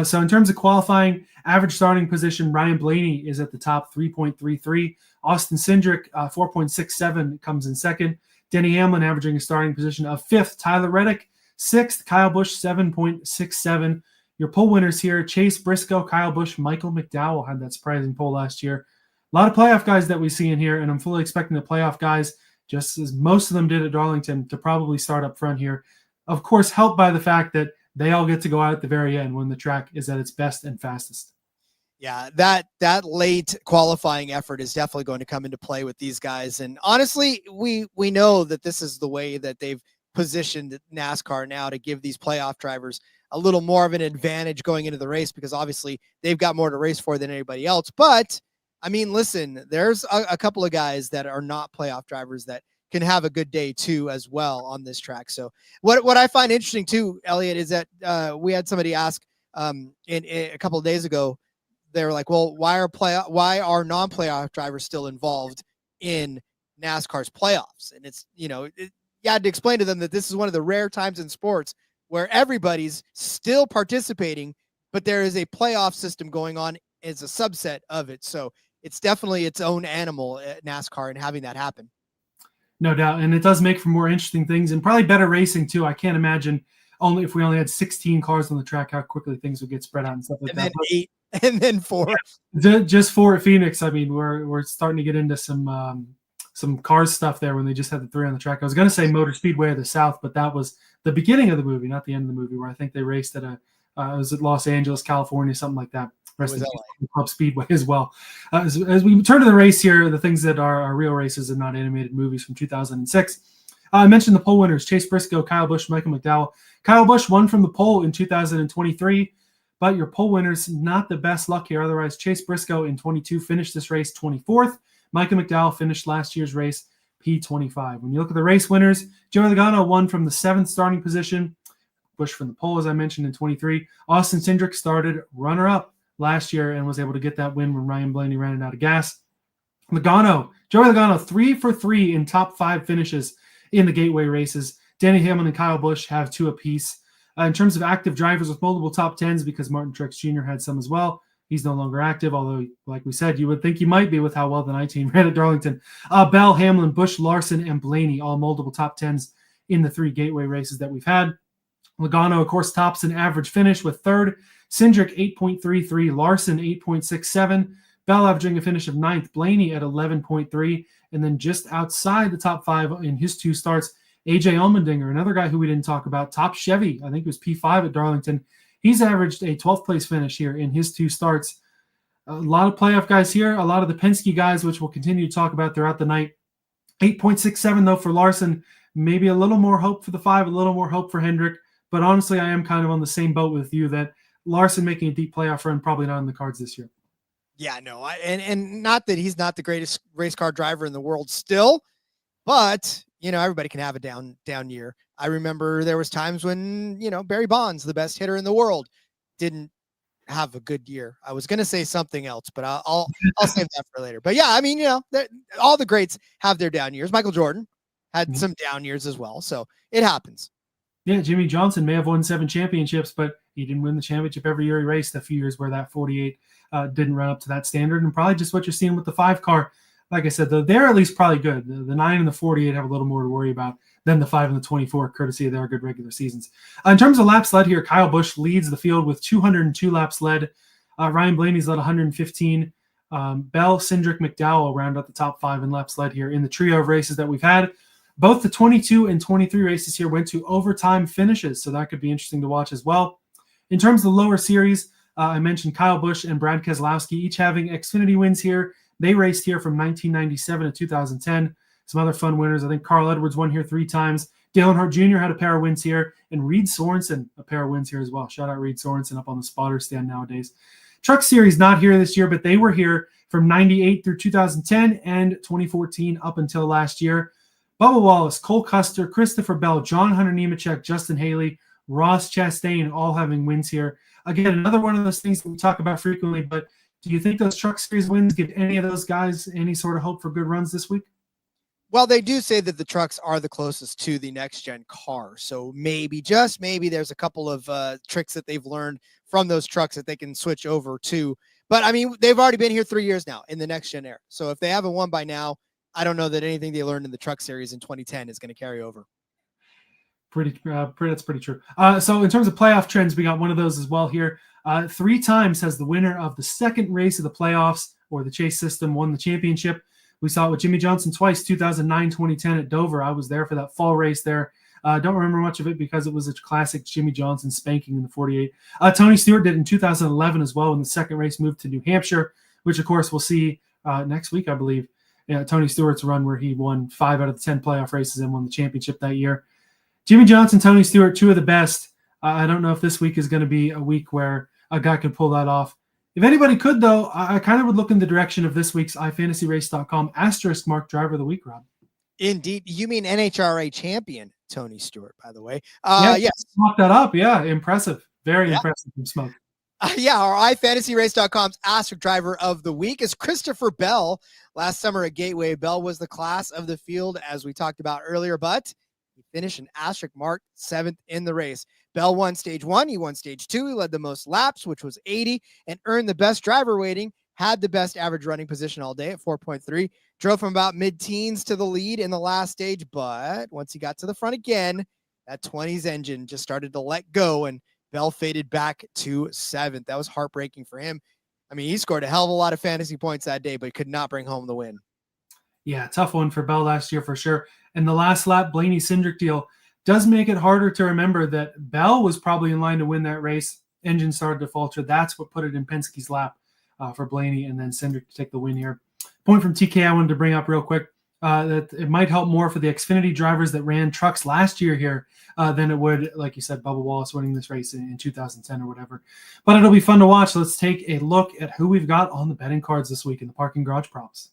So in terms of qualifying, average starting position, Ryan Blaney is at the top, 3.33. Austin Cindric, 4.67, comes in second. Denny Hamlin averaging a starting position of fifth. Tyler Reddick, sixth. Kyle Busch, 7.67. Your pole winners here, Chase Briscoe, Kyle Busch, Michael McDowell had that surprising pole last year. A lot of playoff guys that we see in here, and I'm fully expecting the playoff guys, just as most of them did at Darlington, to probably start up front here. Of course, helped by the fact that they all get to go out at the very end when the track is at its best and fastest. Yeah, that late qualifying effort is definitely going to come into play with these guys. And honestly, we know that this is the way that they've positioned NASCAR now to give these playoff drivers a little more of an advantage going into the race, because obviously they've got more to race for than anybody else. But I mean, listen, there's a couple of guys that are not playoff drivers that can have a good day too as well on this track. So what I find interesting too, Elliot, is that we had somebody ask in a couple of days ago. They were like, well, why are non-playoff drivers still involved in NASCAR's playoffs? And it's, you had to explain to them that this is one of the rare times in sports where everybody's still participating, but there is a playoff system going on as a subset of it. So it's definitely its own animal at NASCAR, and having that happen. No doubt. And it does make for more interesting things and probably better racing too. I can't imagine if we only had 16 cars on the track, how quickly things would get spread out and stuff like and that. Then 8 and then 4. Yeah, just 4 at Phoenix. I mean, we're starting to get into some cars stuff there when they just had the 3 on the track. I was going to say Motor Speedway of the South, but that was the beginning of the movie, not the end of the movie, where I think they raced at it was at Los Angeles, California, something like that. Rest in Club Speedway as well. As we turn to the race here, the things that are real races and not animated movies from 2006. I mentioned the pole winners, Chase Briscoe, Kyle Busch, Michael McDowell. Kyle Busch won from the pole in 2023, but your pole winners, not the best luck here. Otherwise, Chase Briscoe in 22 finished this race 24th. Michael McDowell finished last year's race P25. When you look at the race winners, Joey Logano won from the 7th starting position. Busch from the pole, as I mentioned, in 23. Austin Cindric started runner-up last year and was able to get that win when Ryan Blaney ran out of gas. Joey Logano, 3 for 3 in top 5 finishes in the Gateway races. Denny Hamlin and Kyle Busch have 2 apiece. In terms of active drivers with multiple top 10s, because Martin Truex Jr. had some as well, he's no longer active, although, like we said, you would think he might be with how well the 19 ran at Darlington. Bell, Hamlin, Busch, Larson, and Blaney, all multiple top 10s in the 3 Gateway races that we've had. Logano, of course, tops an average finish with 3rd. Cindric, 8.33. Larson, 8.67. Bell averaging a finish of 9th. Blaney at 11.3. And then just outside the top 5 in his 2 starts, AJ Allmendinger, another guy who we didn't talk about, top Chevy. I think it was P5 at Darlington. He's averaged a 12th place finish here in his 2 starts. A lot of playoff guys here, a lot of the Penske guys, which we'll continue to talk about throughout the night. 8.67, though, for Larson. Maybe a little more hope for the 5, a little more hope for Hendrick. But honestly, I am kind of on the same boat with you that Larson making a deep playoff run, probably not in the cards this year. Yeah, no, and not that he's not the greatest race car driver in the world still, but everybody can have a down year. I remember there was times when Barry Bonds, the best hitter in the world, didn't have a good year. I was going to say something else, but I'll save that for later. But yeah, I mean, all the greats have their down years. Michael Jordan had some down years as well, so it happens. Yeah, Jimmy Johnson may have won 7 championships, but he didn't win the championship every year he raced. A few years where that 48 didn't run up to that standard, and probably just what you're seeing with the 5 car. Like I said, they're at least probably good. The 9 and the 48 have a little more to worry about than the 5 and the 24, courtesy of their good regular seasons. In terms of laps led here, Kyle Busch leads the field with 202 laps led. Ryan Blaney's led 115. Bell, Cindric, McDowell round out the top 5 in laps led here in the trio of races that we've had. Both the 22 and 23 races here went to overtime finishes, so that could be interesting to watch as well. In terms of the lower series, I mentioned Kyle Busch and Brad Keselowski each having Xfinity wins here. They raced here from 1997 to 2010. Some other fun winners. I think Carl Edwards won here 3 times. Dale Earnhardt Jr. had a pair of wins here, and Reed Sorensen a pair of wins here as well. Shout out Reed Sorensen up on the spotter stand nowadays. Truck Series not here this year, but they were here from 98 through 2010 and 2014 up until last year. Bubba Wallace, Cole Custer, Christopher Bell, John Hunter Nemechek, Justin Haley, Ross Chastain all having wins here. Again, another one of those things that we talk about frequently, but Do you think those Truck Series wins give any of those guys any sort of hope for good runs this week? Well, they do say that the trucks are the closest to the next-gen car. So maybe, just maybe, there's a couple of tricks that they've learned from those trucks that they can switch over to. But, I mean, they've already been here 3 years now in the next-gen era. So if they haven't won by now, I don't know that anything they learned in the Truck Series in 2010 is going to carry over. That's pretty true. So in terms of playoff trends, we got one of those as well here. 3 times has the winner of the second race of the playoffs or the chase system won the championship. We saw it with Jimmy Johnson twice, 2009, 2010 at Dover. I was there for that fall race there. Don't remember much of it because it was a classic Jimmy Johnson spanking in the 48. Tony Stewart did in 2011 as well when the second race moved to New Hampshire, which, of course, we'll see next week, I believe. Tony Stewart's run where he won 5 out of the 10 playoff races and won the championship that year. Jimmy Johnson, Tony Stewart, 2 of the best. I don't know if this week is going to be a week where a guy could pull that off. If anybody could, though, I kind of would look in the direction of this week's iFantasyRace.com Asterisk Mark Driver of the Week, Rob. Indeed. You mean NHRA champion Tony Stewart, by the way. Yes. Smoke that up. Yeah, impressive. Very impressive from Smoke. Our iFantasyRace.com's Asterisk Driver of the Week is Christopher Bell. Last summer at Gateway, Bell was the class of the field, as we talked about earlier, but he finished an asterisk mark 7th in the race. Bell won stage 1. He won stage 2. He led the most laps, which was 80, and earned the best driver rating, had the best average running position all day at 4.3. Drove from about mid-teens to the lead in the last stage, but once he got to the front again, that 20s engine just started to let go, and Bell faded back to 7th. That was heartbreaking for him. I mean, he scored a hell of a lot of fantasy points that day, but could not bring home the win. Yeah, tough one for Bell last year for sure. And the last lap Blaney Cindric deal does make it harder to remember that Bell was probably in line to win that race. Engine started to falter. That's what put it in Penske's lap for Blaney, and then Cindric to take the win here. Point from TK I wanted to bring up real quick, that it might help more for the Xfinity drivers that ran trucks last year here than it would, like you said, Bubba Wallace winning this race in 2010 or whatever. But it'll be fun to watch. Let's take a look at who we've got on the betting cards this week in the Parking Garage Props.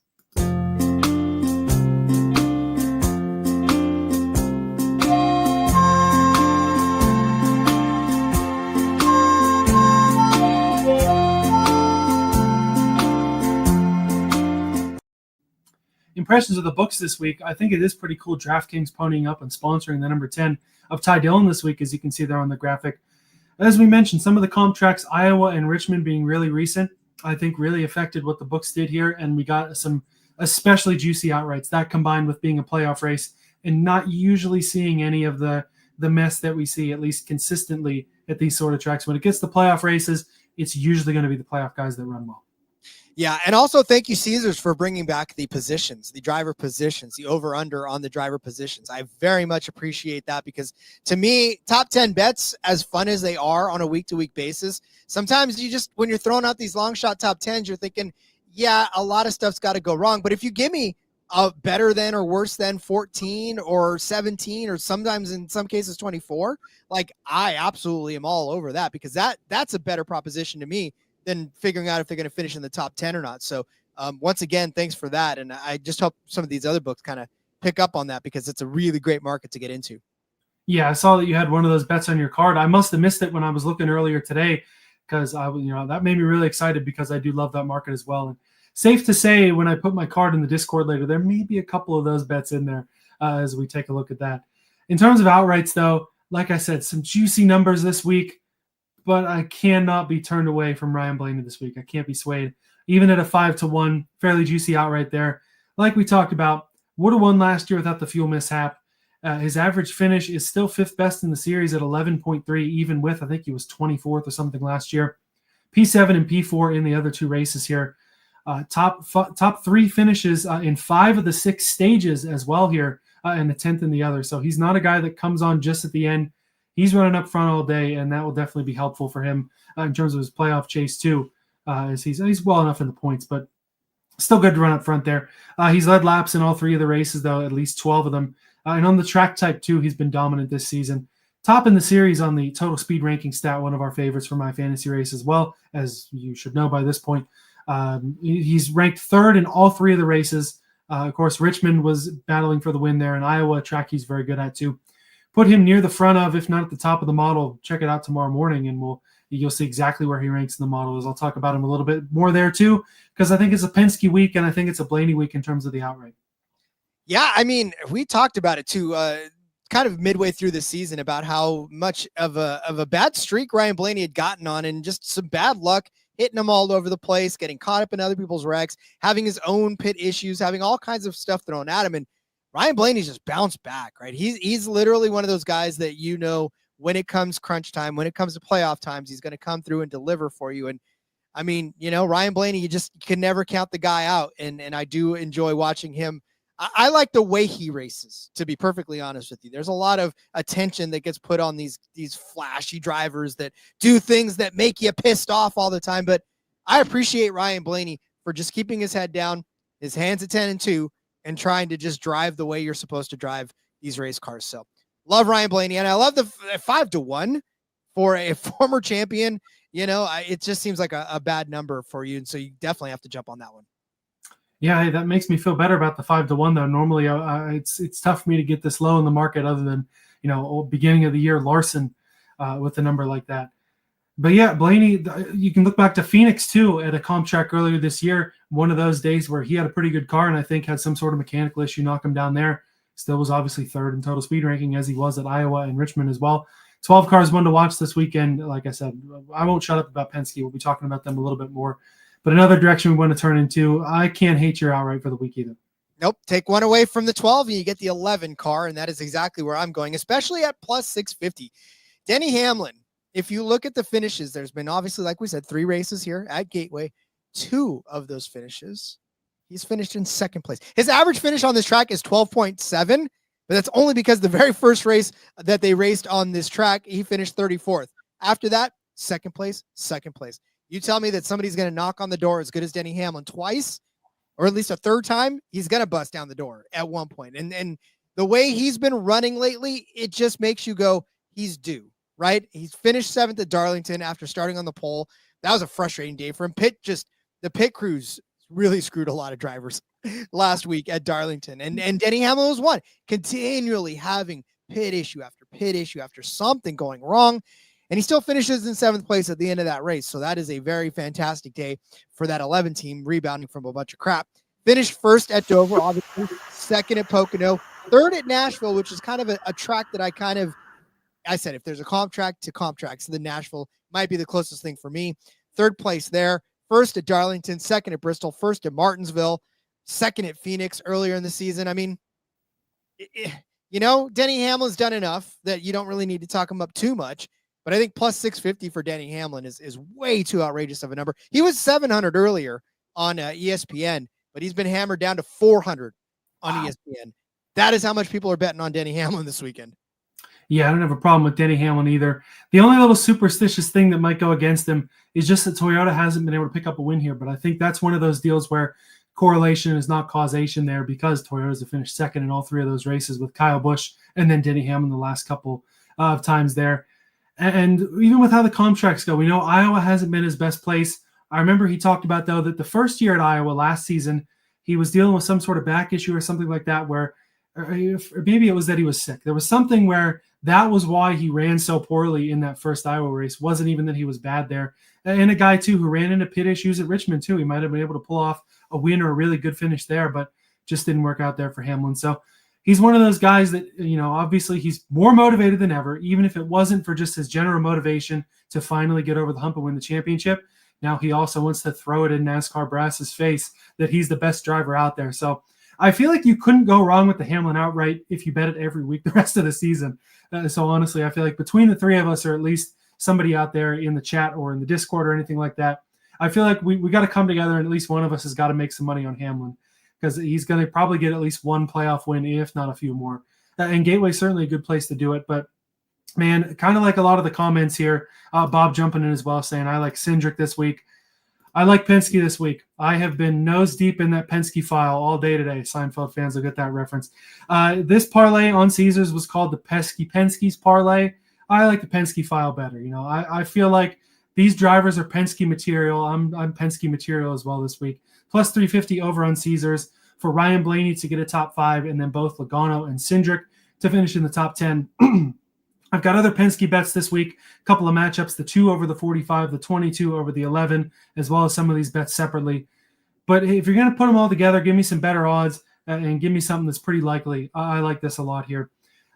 Impressions of the books this week. I think it is pretty cool. DraftKings ponying up and sponsoring the number 10 of Ty Dillon this week, as you can see there on the graphic. As we mentioned, some of the comp tracks, Iowa and Richmond being really recent, I think really affected what the books did here, and we got some especially juicy outrights. That combined with being a playoff race and not usually seeing any of the mess that we see, at least consistently at these sort of tracks. When it gets to playoff races, it's usually going to be the playoff guys that run well. Yeah, and also thank you, Caesars, for bringing back the positions, the driver positions, the over-under on the driver positions. I very much appreciate that because, to me, top 10 bets, as fun as they are on a week-to-week basis, sometimes you just, when you're throwing out these long-shot top 10s, you're thinking, yeah, a lot of stuff's got to go wrong. But if you give me a better than or worse than 14 or 17 or sometimes in some cases 24, like, I absolutely am all over that because that's a better proposition to me than figuring out if they're going to finish in the top 10 or not. So once again, thanks for that. And I just hope some of these other books kind of pick up on that because it's a really great market to get into. Yeah, I saw that you had one of those bets on your card. I must have missed it when I was looking earlier today because that made me really excited because I do love that market as well. And safe to say, when I put my card in the Discord later, there may be a couple of those bets in there as we take a look at that. In terms of outrights, though, like I said, some juicy numbers this week. But I cannot be turned away from Ryan Blaney this week. I can't be swayed. Even at a 5-1, fairly juicy outright there. Like we talked about, would have won last year without the fuel mishap. His average finish is still 5th best in the series at 11.3, even with, I think he was 24th or something last year. P7 and P4 in the other 2 races here. Top 3 finishes in 5 of the 6 stages as well here, and the 10th in the other. So he's not a guy that comes on just at the end. He's running up front all day, and that will definitely be helpful for him in terms of his playoff chase too, as he's well enough in the points, but still good to run up front there. He's led laps in all 3 of the races, though, at least 12 of them. And on the track type, too, he's been dominant this season. Top in the series on the total speed ranking stat, one of our favorites for my fantasy race as well, as you should know by this point. He's ranked 3rd in all 3 of the races. Of course, Richmond was battling for the win there, and Iowa, a track he's very good at, too. Put him near the front of, if not at the top of the model. Check it out tomorrow morning, and you'll see exactly where he ranks in the models. I'll talk about him a little bit more there too, because I think it's a Penske week and I think it's a Blaney week in terms of the outright. Yeah, I mean, we talked about it too, kind of midway through the season about how much of a bad streak Ryan Blaney had gotten on, and just some bad luck, hitting them all over the place, getting caught up in other people's wrecks, having his own pit issues, having all kinds of stuff thrown at him. And Ryan Blaney's just bounced back, right? He's literally one of those guys that, you know, when it comes crunch time, when it comes to playoff times, he's going to come through and deliver for you. And I mean, you know, Ryan Blaney, you just can never count the guy out. And I do enjoy watching him. I like the way he races, to be perfectly honest with you. There's a lot of attention that gets put on these flashy drivers that do things that make you pissed off all the time. But I appreciate Ryan Blaney for just keeping his head down, his hands at 10-2, and trying to just drive the way you're supposed to drive these race cars. So love Ryan Blaney. And I love the 5-1 for a former champion. You know, it just seems like a bad number for you. And so you definitely have to jump on that one. Yeah, that makes me feel better about the 5-1 though. Normally, it's tough for me to get this low in the market, other than, you know, beginning of the year Larson with a number like that. But yeah, Blaney, you can look back to Phoenix too at a comp track earlier this year. One of those days where he had a pretty good car and I think had some sort of mechanical issue knock him down there. Still was obviously third in total speed ranking, as he was at Iowa and Richmond as well. 12 cars, one to watch this weekend. Like I said, I won't shut up about Penske. We'll be talking about them a little bit more. But another direction we want to turn into, I can't hate your outright for the week either. Nope. Take one away from the 12 and you get the 11 car, and that is exactly where I'm going, especially at plus 650. Denny Hamlin, if you look at the finishes, there's been obviously, like we said, 3 races here at Gateway. 2 of those finishes, he's finished in second place. His average finish on this track is 12.7, but that's only because the very first race that they raced on this track, he finished 34th. After that, second place, second place. You tell me that somebody's going to knock on the door as good as Denny Hamlin twice, or at least a third time, he's going to bust down the door at one point. And the way he's been running lately, it just makes you go, he's due, right? He's finished 7th at Darlington after starting on the pole. That was a frustrating day for him. The pit crews really screwed a lot of drivers last week at Darlington. And Denny Hamlin was one, continually having pit issue after something going wrong. And he still finishes in 7th place at the end of that race. So that is a very fantastic day for that 11 team, rebounding from a bunch of crap. Finished first at Dover, obviously, second at Pocono, third at Nashville, which is kind of a track that I said, if there's a comp track to comp track, so the Nashville might be the closest thing for me. Third place there, first at Darlington, second at Bristol, first at Martinsville, second at Phoenix earlier in the season. I mean, you know, Denny Hamlin's done enough that you don't really need to talk him up too much. But I think plus 650 for Denny Hamlin is way too outrageous of a number. He was 700 earlier on ESPN, but he's been hammered down to 400 on ESPN. That is how much people are betting on Denny Hamlin this weekend. Yeah, I don't have a problem with Denny Hamlin either. The only little superstitious thing that might go against him is just that Toyota hasn't been able to pick up a win here. But I think that's one of those deals where correlation is not causation there, because Toyotas have finished second in all 3 of those races with Kyle Busch and then Denny Hamlin the last couple of times there. And even with how the comp tracks go, we know Iowa hasn't been his best place. I remember he talked about, though, that the first year at Iowa last season, he was dealing with some sort of back issue or something like that, where or maybe it was that he was sick. There was something where that was why he ran so poorly in that first Iowa race. Wasn't even that he was bad there. And a guy, too, who ran into pit issues at Richmond, too. He might have been able to pull off a win or a really good finish there, but just didn't work out there for Hamlin. So he's one of those guys that, you know, obviously he's more motivated than ever, even if it wasn't for just his general motivation to finally get over the hump and win the championship. Now he also wants to throw it in NASCAR brass's face that he's the best driver out there. So I feel like you couldn't go wrong with the Hamlin outright if you bet it every week the rest of the season. So honestly, I feel like between the 3 of us, or at least somebody out there in the chat or in the Discord or anything like that, I feel like we got to come together, and at least one of us has got to make some money on Hamlin, because he's going to probably get at least one playoff win, if not a few more. And Gateway's certainly a good place to do it. But, man, kind of like a lot of the comments here, Bob jumping in as well, saying, I like Cindric this week. I like Penske this week. I have been nose deep in that Penske file all day today. Seinfeld fans will get that reference. This parlay on Caesars was called the Penske's parlay. I like the Penske file better. You know, I feel like these drivers are Penske material. I'm Penske material as well this week. Plus 350 over on Caesars for Ryan Blaney to get a top 5, and then both Logano and Cindric to finish in the top 10. I've got other Penske bets this week, a couple of matchups, the 2 over the 45, the 22 over the 11, as well as some of these bets separately. But if you're going to put them all together, give me some better odds and give me something that's pretty likely. I like this a lot here.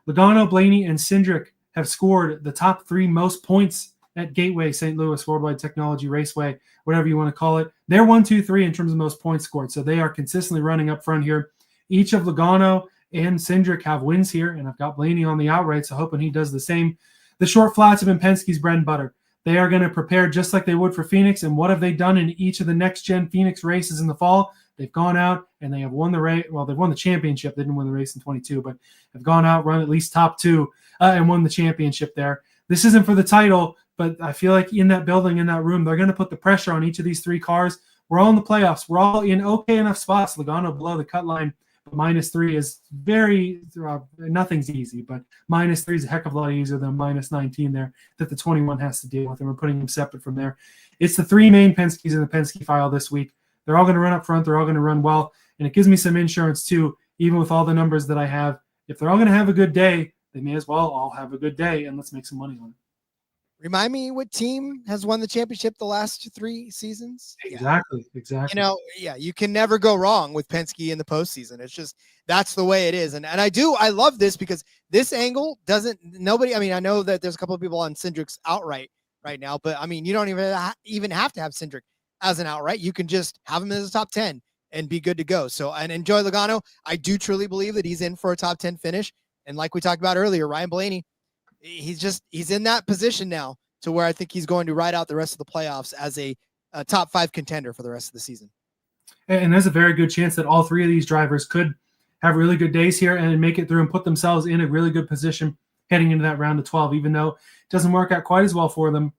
Logano, Blaney, and Cindric have scored the top 3 most points at Gateway St. Louis World Wide Technology Raceway, whatever you want to call it. They're 1, 2, 3 in terms of most points scored, so they are consistently running up front here. Each of Logano and Cindric have wins here, and I've got Blaney on the outright, so hoping he does the same. The short flats have been Penske's bread and butter. They are going to prepare just like they would for Phoenix, and what have they done in each of the next-gen Phoenix races in the fall? They've gone out and they have won the race. Well, they've won the championship. They didn't win the race in 22, but have gone out, run at least top 2, and won the championship there. This isn't for the title, but I feel like in that building, in that room, they're going to put the pressure on each of these 3 cars. We're all in the playoffs. We're all in okay enough spots. Logano below the cut line. -3 is very nothing's easy, but -3 is a heck of a lot easier than -19 there that the 21 has to deal with, and we're putting them separate from there. It's the 3 main Penskes in the Penske file this week. They're all going to run up front. They're all going to run well, and it gives me some insurance too, even with all the numbers that I have. If they're all going to have a good day, they may as well all have a good day, and let's make some money on it. Remind me what team has won the championship the last 3 seasons? Exactly. You can never go wrong with Penske in the postseason. It's just, that's the way it is. And I love this because this angle I know that there's a couple of people on Cindric's outright right now, but I mean, you don't even have to have Cindric as an outright. You can just have him as a top 10 and be good to go. So, and enjoy Logano. I do truly believe that he's in for a top 10 finish. And like we talked about earlier, Ryan Blaney, he's in that position now to where I think he's going to ride out the rest of the playoffs as a top 5 contender for the rest of the season. And there's a very good chance that all 3 of these drivers could have really good days here and make it through and put themselves in a really good position heading into that round of 12, even though it doesn't work out quite as well for them.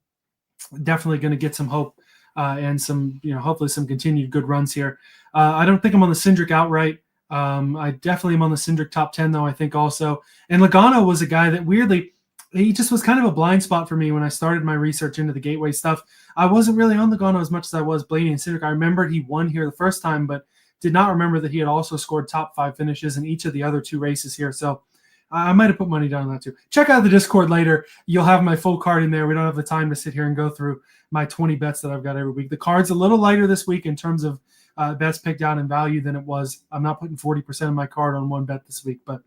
Definitely going to get some hope and some, hopefully some continued good runs here. I don't think I'm on the Cindric outright. I definitely am on the Cindric top 10 though, I think also. And Logano was a guy that weirdly, he just was kind of a blind spot for me when I started my research into the Gateway stuff. I wasn't really on Logano as much as I was Blaney and Cindric. I remembered he won here the first time, but did not remember that he had also scored top 5 finishes in each of the other 2 races here. So I might have put money down on that too. Check out the Discord later. You'll have my full card in there. We don't have the time to sit here and go through my 20 bets that I've got every week. The card's a little lighter this week in terms of bets picked out in value than it was. I'm not putting 40% of my card on one bet this week, but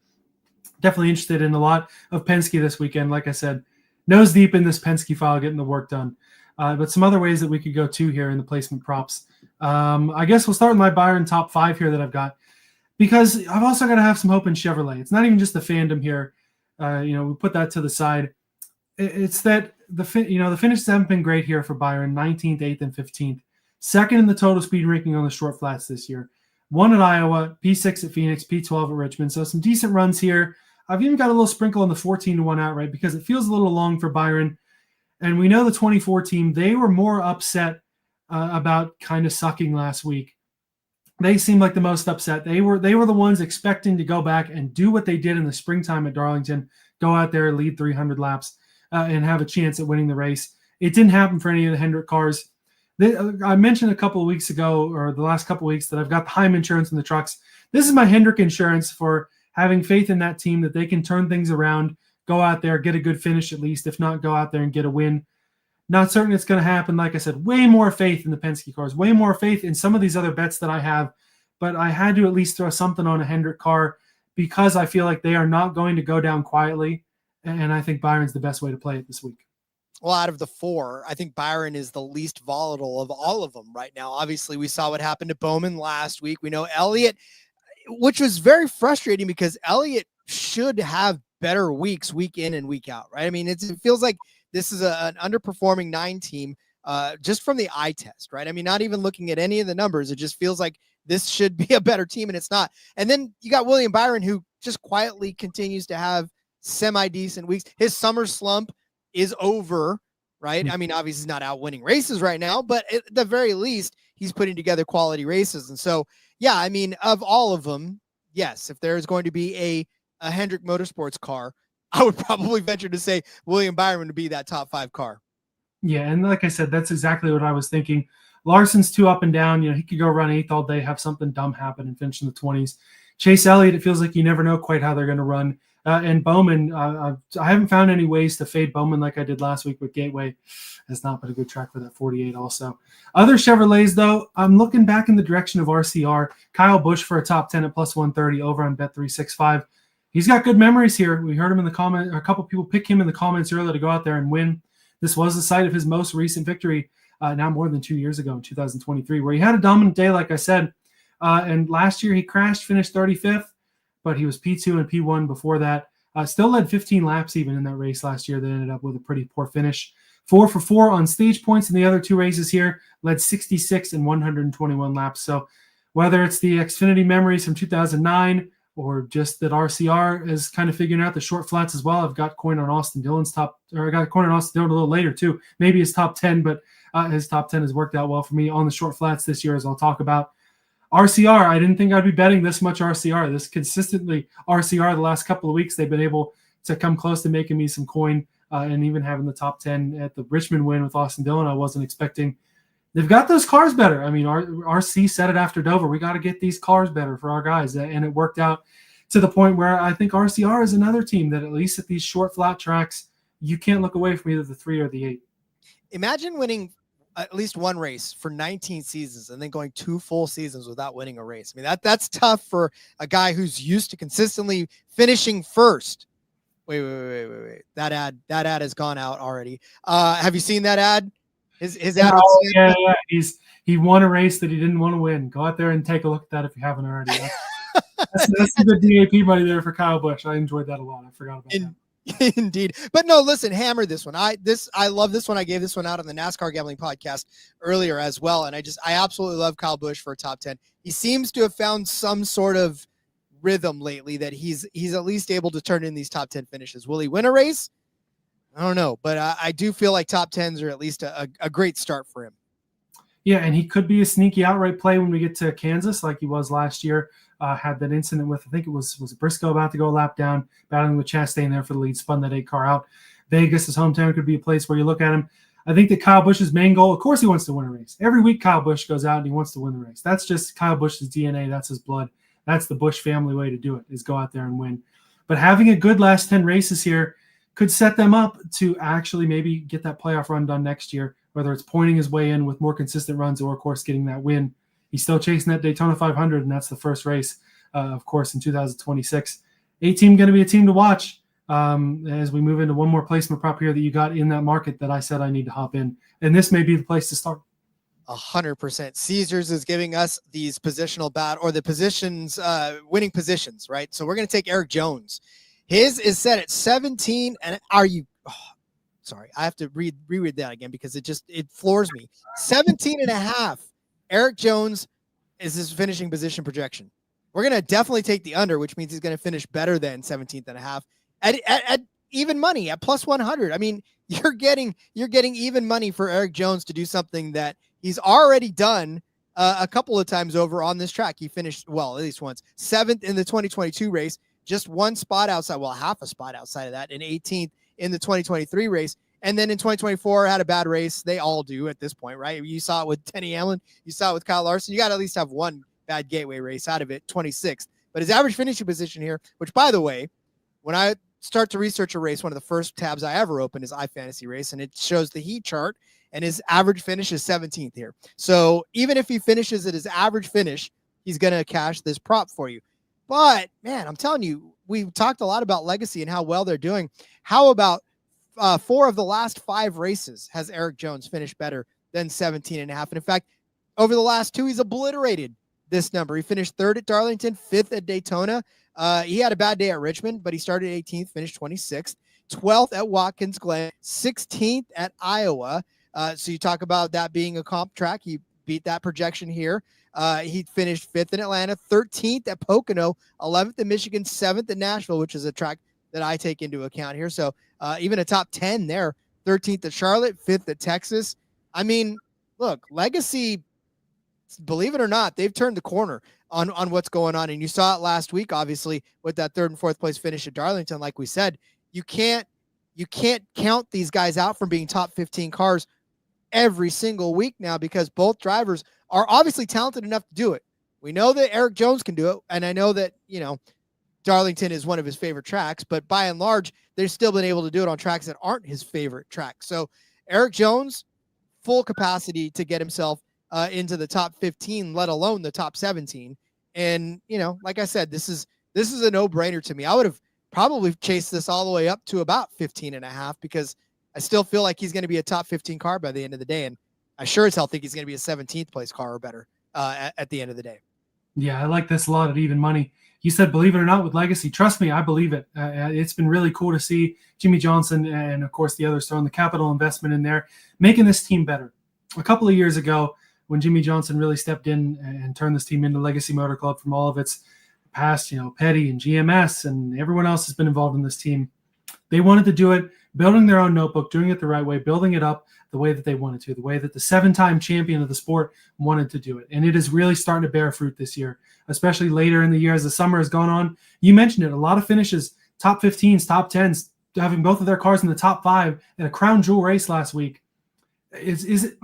definitely interested in a lot of Penske this weekend. Like I said, nose deep in this Penske file, getting the work done. But some other ways that we could go to here in the placement props. I guess we'll start with my Byron top 5 here that I've got, because I've also got to have some hope in Chevrolet. It's not even just the fandom here. We put that to the side. It's that the finishes haven't been great here for Byron, 19th, 8th, and 15th. Second in the total speed ranking on the short flats this year. 1 at Iowa, P6 at Phoenix, P12 at Richmond. So some decent runs here. I've even got a little sprinkle on the 14-1 outright because it feels a little long for Byron. And we know the 24 team, they were more upset about kind of sucking last week. They seemed like the most upset. They were the ones expecting to go back and do what they did in the springtime at Darlington, go out there, lead 300 laps, and have a chance at winning the race. It didn't happen for any of the Hendrick cars. I mentioned a couple of weeks ago, or the last couple of weeks, that I've got the Heim insurance in the trucks. This is my Hendrick insurance for having faith in that team that they can turn things around, go out there, get a good finish at least, if not go out there and get a win. Not certain it's going to happen. Like I said, way more faith in the Penske cars, way more faith in some of these other bets that I have, but I had to at least throw something on a Hendrick car because I feel like they are not going to go down quietly, and I think Byron's the best way to play it this week. Well, out of the 4, I think Byron is the least volatile of all of them right now. Obviously, we saw what happened to Bowman last week. We know Elliot, which was very frustrating because Elliot should have better weeks week in and week out, right? I mean, it feels like this is an underperforming 9 team just from the eye test, right? I mean, not even looking at any of the numbers. It just feels like this should be a better team, and it's not. And then you got William Byron, who just quietly continues to have semi-decent weeks. His summer slump is over, right? I mean, obviously he's not out winning races right now, but at the very least, he's putting together quality races. And so, yeah, I mean, of all of them, yes, if there is going to be a Hendrick Motorsports car, I would probably venture to say William Byron would be that top 5 car. Yeah, and like I said, that's exactly what I was thinking. Larson's too up and down. He could go run 8th all day, have something dumb happen and finish in the 20s. Chase Elliott, it feels like you never know quite how they're going to run. And Bowman, I haven't found any ways to fade Bowman like I did last week with Gateway. Has not been a good track for that 48 also. Other Chevrolets, though, I'm looking back in the direction of RCR. Kyle Busch for a top 10 at plus 130 over on Bet365. He's got good memories here. We heard him in the comment. A couple people pick him in the comments earlier to go out there and win. This was the site of his most recent victory, now more than 2 years ago in 2023, where he had a dominant day, like I said. And last year he crashed, finished 35th. But he was P2 and P1 before that. Still led 15 laps even in that race last year that ended up with a pretty poor finish. 4 for 4 on stage points in the other two races here, led 66 and 121 laps. So whether it's the Xfinity memories from 2009 or just that RCR is kind of figuring out the short flats as well. I've got coin on Austin Dillon's I got coin on Austin Dillon a little later too. Maybe his top 10, but his top 10 has worked out well for me on the short flats this year, as I'll talk about. RCR, I didn't think I'd be betting this much RCR. This consistently RCR the last couple of weeks, they've been able to come close to making me some coin and even having the top 10 at the Richmond win with Austin Dillon. I wasn't expecting. They've got those cars better. I mean, RC said it after Dover. We got to get these cars better for our guys. And it worked out to the point where I think RCR is another team that at least at these short flat tracks, you can't look away from either the 3 or the 8. Imagine winning at least one race for 19 seasons and then going 2 full seasons without winning a race. I mean, that's tough for a guy who's used to consistently finishing first. Wait. That ad has gone out already. Have you seen that ad? His ad. Oh, yeah. He won a race that he didn't want to win. Go out there and take a look at that if you haven't already. That's a good DAP money there for Kyle Busch. I enjoyed that a lot. I forgot about that. Indeed. But no, listen, hammer this one. I love this one. I gave this one out on the NASCAR Gambling Podcast earlier as well. And I absolutely love Kyle Busch for a top 10. He seems to have found some sort of rhythm lately that he's at least able to turn in these top 10 finishes. Will he win a race? I don't know, but I do feel like top 10s are at least a great start for him. Yeah, and he could be a sneaky outright play when we get to Kansas like he was last year. Had that incident with, I think it was Briscoe about to go a lap down, battling with Chastain there for the lead, spun that 8 car out. Vegas, his hometown, could be a place where you look at him. I think that Kyle Busch's main goal, of course he wants to win a race. Every week Kyle Busch goes out and he wants to win the race. That's just Kyle Busch's DNA. That's his blood. That's the Busch family way to do it, is go out there and win. But having a good last 10 races here could set them up to actually maybe get that playoff run done next year, whether it's pointing his way in with more consistent runs or, of course, getting that win. He's still chasing that Daytona 500, and that's the first race, of course, in 2026. 8-team going to be a team to watch as we move into one more placement prop here that you got in that market that I said I need to hop in. And this may be the place to start. 100%. Caesars is giving us these positional or the positions, winning positions, right? So we're going to take Erik Jones. His is set at 17. And sorry, I have to reread that again because it floors me. 17.5. Erik Jones is his finishing position projection. We're going to definitely take the under, which means he's going to finish better than 17.5 at even money at plus 100. I mean, you're getting even money for Erik Jones to do something that he's already done a couple of times over on this track. He finished, well, at least once, 7th in the 2022 race, just one spot outside, well, half a spot outside of that, and 18th in the 2023 race. And then in 2024, had a bad race. They all do at this point, right? You saw it with Denny Hamlin. You saw it with Kyle Larson. You got to at least have one bad gateway race out of it, 26th. But his average finishing position here, which, by the way, when I start to research a race, one of the first tabs I ever open is iFantasy Race, and it shows the heat chart, and his average finish is 17th here. So even if he finishes at his average finish, he's going to cash this prop for you. But, man, I'm telling you, we talked a lot about Legacy and how well they're doing. How about 4 of the last 5 races has Erik Jones finished better than 17.5? And in fact, over the last 2, he's obliterated this number. He finished 3rd at Darlington, 5th at Daytona. He had a bad day at Richmond, but he started 18th, finished 26th, 12th at Watkins Glen, 16th at Iowa. So you talk about that being a comp track. He beat that projection here. He finished 5th in Atlanta, 13th at Pocono, 11th in Michigan, 7th at Nashville, which is a track that I take into account here. So even a top 10 there, 13th at Charlotte, 5th at Texas. I mean, look, Legacy, believe it or not, they've turned the corner on what's going on. And you saw it last week, obviously, with that 3rd and 4th place finish at Darlington. Like we said, you can't count these guys out from being top 15 cars every single week now, because both drivers are obviously talented enough to do it. We know that Erik Jones can do it. And I know that, Darlington is one of his favorite tracks, but by and large, they've still been able to do it on tracks that aren't his favorite tracks. So Erik Jones, full capacity to get himself into the top 15, let alone the top 17. And, like I said, this is a no-brainer to me. I would have probably chased this all the way up to about 15.5 because I still feel like he's going to be a top 15 car by the end of the day. And I sure as hell think he's going to be a 17th place car or better at the end of the day. Yeah, I like this a lot at even money. You said, believe it or not, with Legacy. Trust me, I believe it. It's been really cool to see Jimmie Johnson and, of course, the others throwing the capital investment in there, making this team better. A couple of years ago, when Jimmie Johnson really stepped in and turned this team into Legacy Motor Club from all of its past, Petty and GMS and everyone else has been involved in this team, they wanted to do it, building their own notebook, doing it the right way, building it up the way that they wanted to, the way that the 7-time champion of the sport wanted to do it. And it is really starting to bear fruit this year, especially later in the year as the summer has gone on. You mentioned it, a lot of finishes, top 15s, top 10s, having both of their cars in the top 5 in a crown jewel race last week. It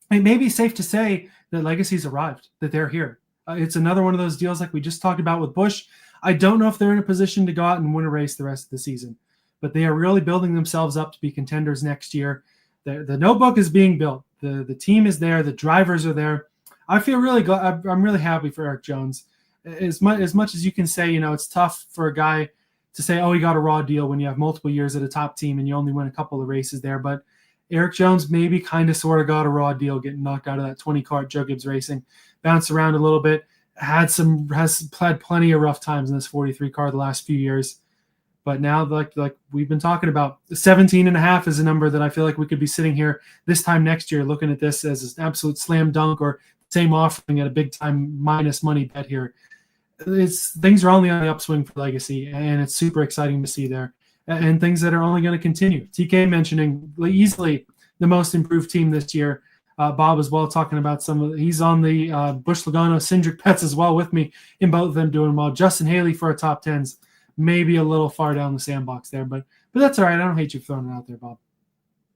may be safe to say that Legacy's arrived, that they're here. It's another one of those deals like we just talked about with Busch. I don't know if they're in a position to go out and win a race the rest of the season, but they are really building themselves up to be contenders next year. The notebook is being built. The team is there. The drivers are there. I feel really glad. I'm really happy for Erik Jones. As much as you can say, it's tough for a guy to say, oh, he got a raw deal when you have multiple years at a top team and you only win a couple of races there. But Erik Jones maybe kind of sort of got a raw deal getting knocked out of that 20 car at Joe Gibbs Racing, bounced around a little bit, has had plenty of rough times in this 43 car the last few years. But now, like we've been talking about, 17.5 is a number that I feel like we could be sitting here this time next year looking at this as an absolute slam dunk or same offering at a big time minus money bet here. Things are only on the upswing for Legacy, and it's super exciting to see there. And things that are only going to continue. TK mentioning easily the most improved team this year. Bob as well talking about he's on the Busch Logano Cindric bets as well with me in both of them doing well. Justin Haley for a top 10s. Maybe a little far down the sandbox there, but that's all right. I don't hate you throwing it out there, Bob.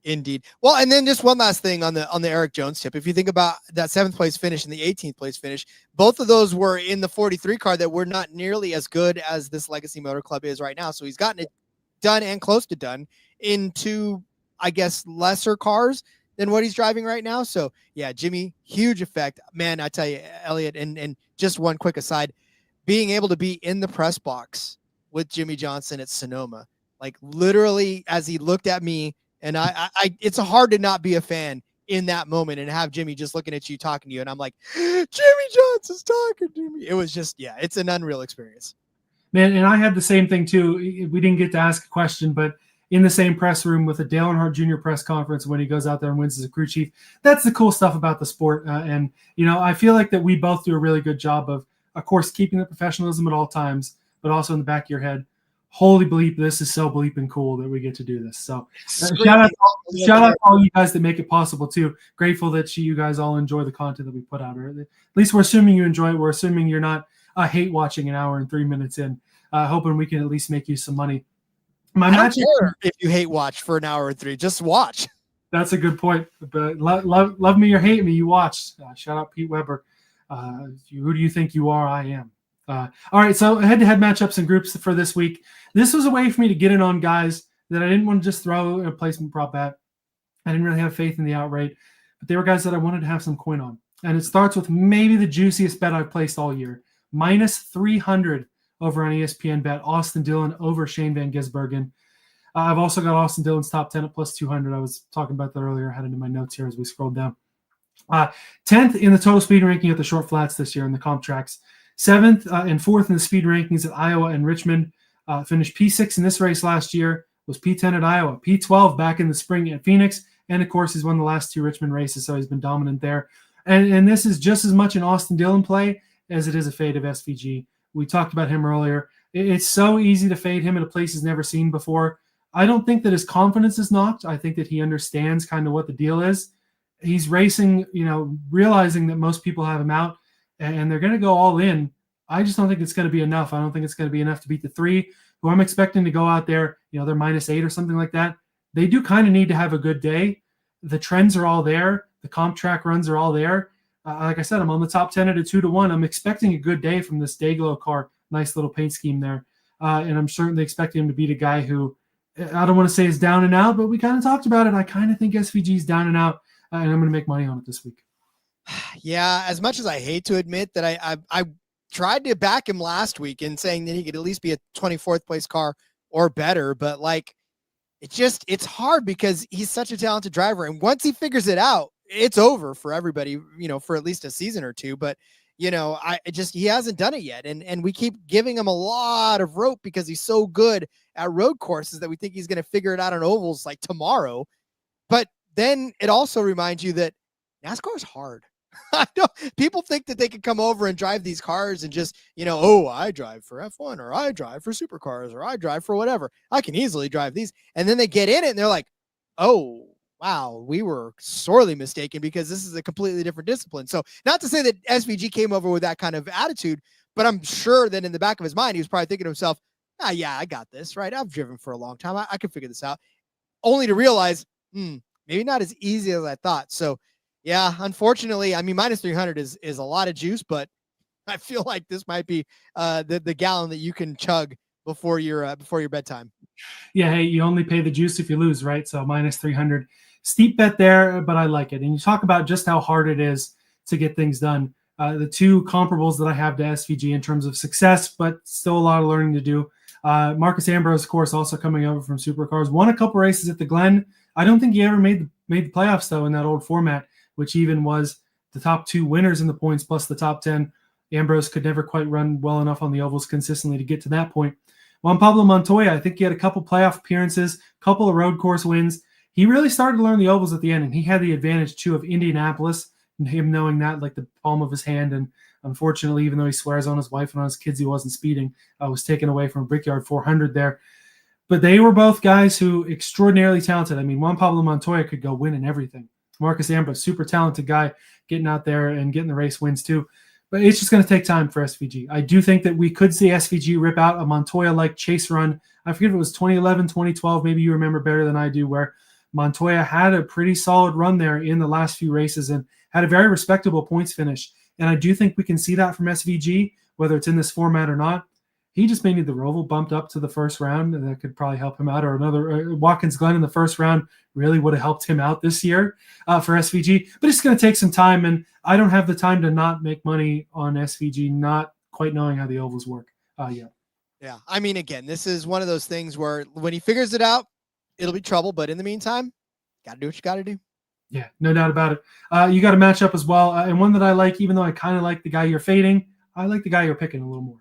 Indeed. Well, and then just one last thing on the Erik Jones tip. If you think about that 7th place finish and the 18th place finish, both of those were in the 43 car that were not nearly as good as this Legacy Motor Club is right now. So he's gotten it done and close to done into, I guess, lesser cars than what he's driving right now. So yeah, Jimmy, huge effect, man. I tell you, Elliot, and just one quick aside, being able to be in the press box with Jimmie Johnson at Sonoma, like literally as he looked at me, and I it's hard to not be a fan in that moment and have Jimmy just looking at you, talking to you. And I'm like, Jimmie Johnson's talking to me. It was just, it's an unreal experience. Man, and I had the same thing too. We didn't get to ask a question, but in the same press room with a Dale Earnhardt Jr. press conference when he goes out there and wins as a crew chief. That's the cool stuff about the sport. And I feel like that we both do a really good job of course, keeping the professionalism at all times, but also in the back of your head, holy bleep, this is so bleeping cool that we get to do this. So shout out to all you guys that make it possible too. Grateful that you guys all enjoy the content that we put out. Or at least we're assuming you enjoy it. We're assuming you're not hate watching an hour and 3 minutes in, hoping we can at least make you some money. I don't care if you hate watch for an hour or 3, just watch. That's a good point. But love me or hate me, you watch. Shout out Pete Weber. Who do you think you are? I am. All right, so head-to-head matchups and groups for this week. This was a way for me to get in on guys that I didn't want to just throw a placement prop at. I didn't really have faith in the outright, but they were guys that I wanted to have some coin on. And it starts with maybe the juiciest bet I've placed all year. Minus 300 over on ESPN bet, Austin Dillon over Shane Van Gisbergen. I've also got Austin Dillon's top 10 at plus 200. I was talking about that earlier. I had it in my notes here as we scrolled down. 10th in the total speed ranking at the short flats this year in the comp tracks. 7th and 4th in the speed rankings at Iowa and Richmond. Finished P6 in this race last year, was P10 at Iowa, P12 back in the spring at Phoenix, and of course he's won the last 2 Richmond races, so he's been dominant there. And this is just as much an Austin Dillon play as it is a fade of SVG. We talked about him earlier. It's so easy to fade him in a place he's never seen before. I don't think that his confidence is knocked. I think that he understands kind of what the deal is. He's racing, realizing that most people have him out, and they're going to go all in. I just don't think it's going to be enough. I don't think it's going to be enough to beat the 3, who I'm expecting to go out there. They're minus 8 or something like that. They do kind of need to have a good day. The trends are all there. The comp track runs are all there. Like I said, I'm on the top 10 at a 2-1. I'm expecting a good day from this Dayglow car. nice little paint scheme there. And I'm certainly expecting him to beat a guy who I don't want to say is down and out, but we kind of talked about it. I kind of think SVG is down and out, and I'm going to make money on it this week. Yeah, as much as I hate to admit that I tried to back him last week in saying that he could at least be a 24th place car or better, but like it's hard because he's such a talented driver, and once he figures it out, it's over for everybody, for at least a season or two. But he hasn't done it yet, and we keep giving him a lot of rope because he's so good at road courses that we think he's going to figure it out on ovals like tomorrow. But then it also reminds you that NASCAR is hard. I know people think that they can come over and drive these cars and just, I drive for F1 or I drive for supercars or I drive for whatever. I can easily drive these. And then they get in it and they're like, oh, wow, we were sorely mistaken because this is a completely different discipline. So not to say that SVG came over with that kind of attitude, but I'm sure that in the back of his mind, he was probably thinking to himself, yeah, I got this, right? I've driven for a long time. I can figure this out. Only to realize, maybe not as easy as I thought. So yeah, unfortunately, I mean, minus 300 is a lot of juice, but I feel like this might be the gallon that you can chug before your bedtime. Yeah, hey, you only pay the juice if you lose, right? So minus 300, steep bet there, but I like it. And you talk about just how hard it is to get things done. The two comparables that I have to SVG in terms of success, but still a lot of learning to do. Marcus Ambrose, of course, also coming over from Supercars, won a couple races at the Glen. I don't think he ever made the playoffs though in that old format, which even was the top 2 winners in the points plus the top 10. Ambrose could never quite run well enough on the ovals consistently to get to that point. Juan Pablo Montoya, I think he had a couple playoff appearances, couple of road course wins. He really started to learn the ovals at the end, and he had the advantage too of Indianapolis, and him knowing that like the palm of his hand. And unfortunately, even though he swears on his wife and on his kids, he wasn't speeding. Was taken away from Brickyard 400 there. But they were both guys who extraordinarily talented. I mean, Juan Pablo Montoya could go win in everything. Marcus Ambrose, super talented guy, getting out there and getting the race wins too. But it's just going to take time for SVG. I do think that we could see SVG rip out a Montoya-like chase run. I forget if it was 2011, 2012, maybe you remember better than I do, where Montoya had a pretty solid run there in the last few races and had a very respectable points finish. And I do think we can see that from SVG, whether it's in this format or not. He just may need the Roval bumped up to the first round, and that could probably help him out. Or another Watkins Glen in the first round really would have helped him out this year for SVG. But it's going to take some time, and I don't have the time to not make money on SVG, not quite knowing how the ovals work yet. Yeah, I mean, again, this is one of those things where when he figures it out, it'll be trouble. But in the meantime, got to do what you got to do. Yeah, no doubt about it. You got a matchup as well, and one that I like, even though I kind of like the guy you're fading, I like the guy you're picking a little more.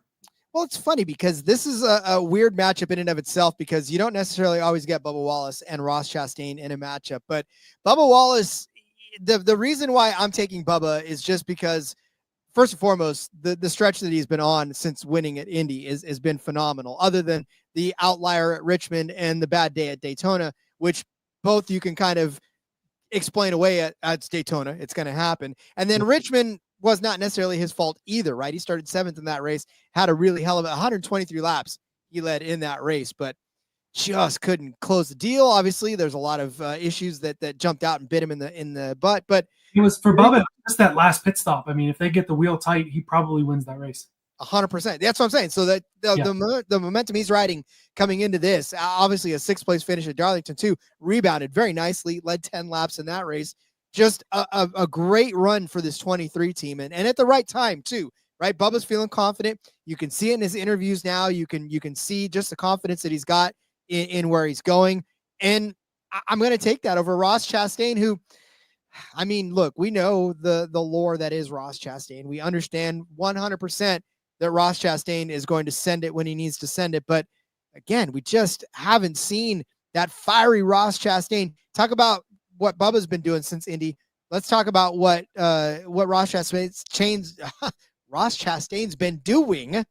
Well, it's funny because this is a weird matchup in and of itself because you don't necessarily always get Bubba Wallace and Ross Chastain in a matchup. But Bubba Wallace, the reason why I'm taking Bubba is just because, first and foremost, the stretch that he's been on since winning at Indy has been phenomenal, other than the outlier at Richmond and the bad day at Daytona, which both you can kind of explain away at Daytona. It's going to happen. And then Richmond was not necessarily his fault either, right? He started 7th in that race, had a really hell of 123 laps he led in that race, but just couldn't close the deal. Obviously, there's a lot of issues that jumped out and bit him in the butt, but it was for Bubba, just that last pit stop. I mean, if they get the wheel tight, he probably wins that race. 100%. That's what I'm saying. So that the momentum he's riding coming into this, obviously a 6th place finish at Darlington too, rebounded very nicely, led 10 laps in that race. Just a great run for this 23 team and at the right time too, right? Bubba's feeling confident. You can see it in his interviews now. You can see just the confidence that he's got in where he's going. And I'm going to take that over Ross Chastain, who, I mean, look, we know the lore that is Ross Chastain. We understand 100% that Ross Chastain is going to send it when he needs to send it. But again, we just haven't seen that fiery Ross Chastain. Talk about what Bubba's been doing since Indy. Let's talk about what Ross Chastain's been doing.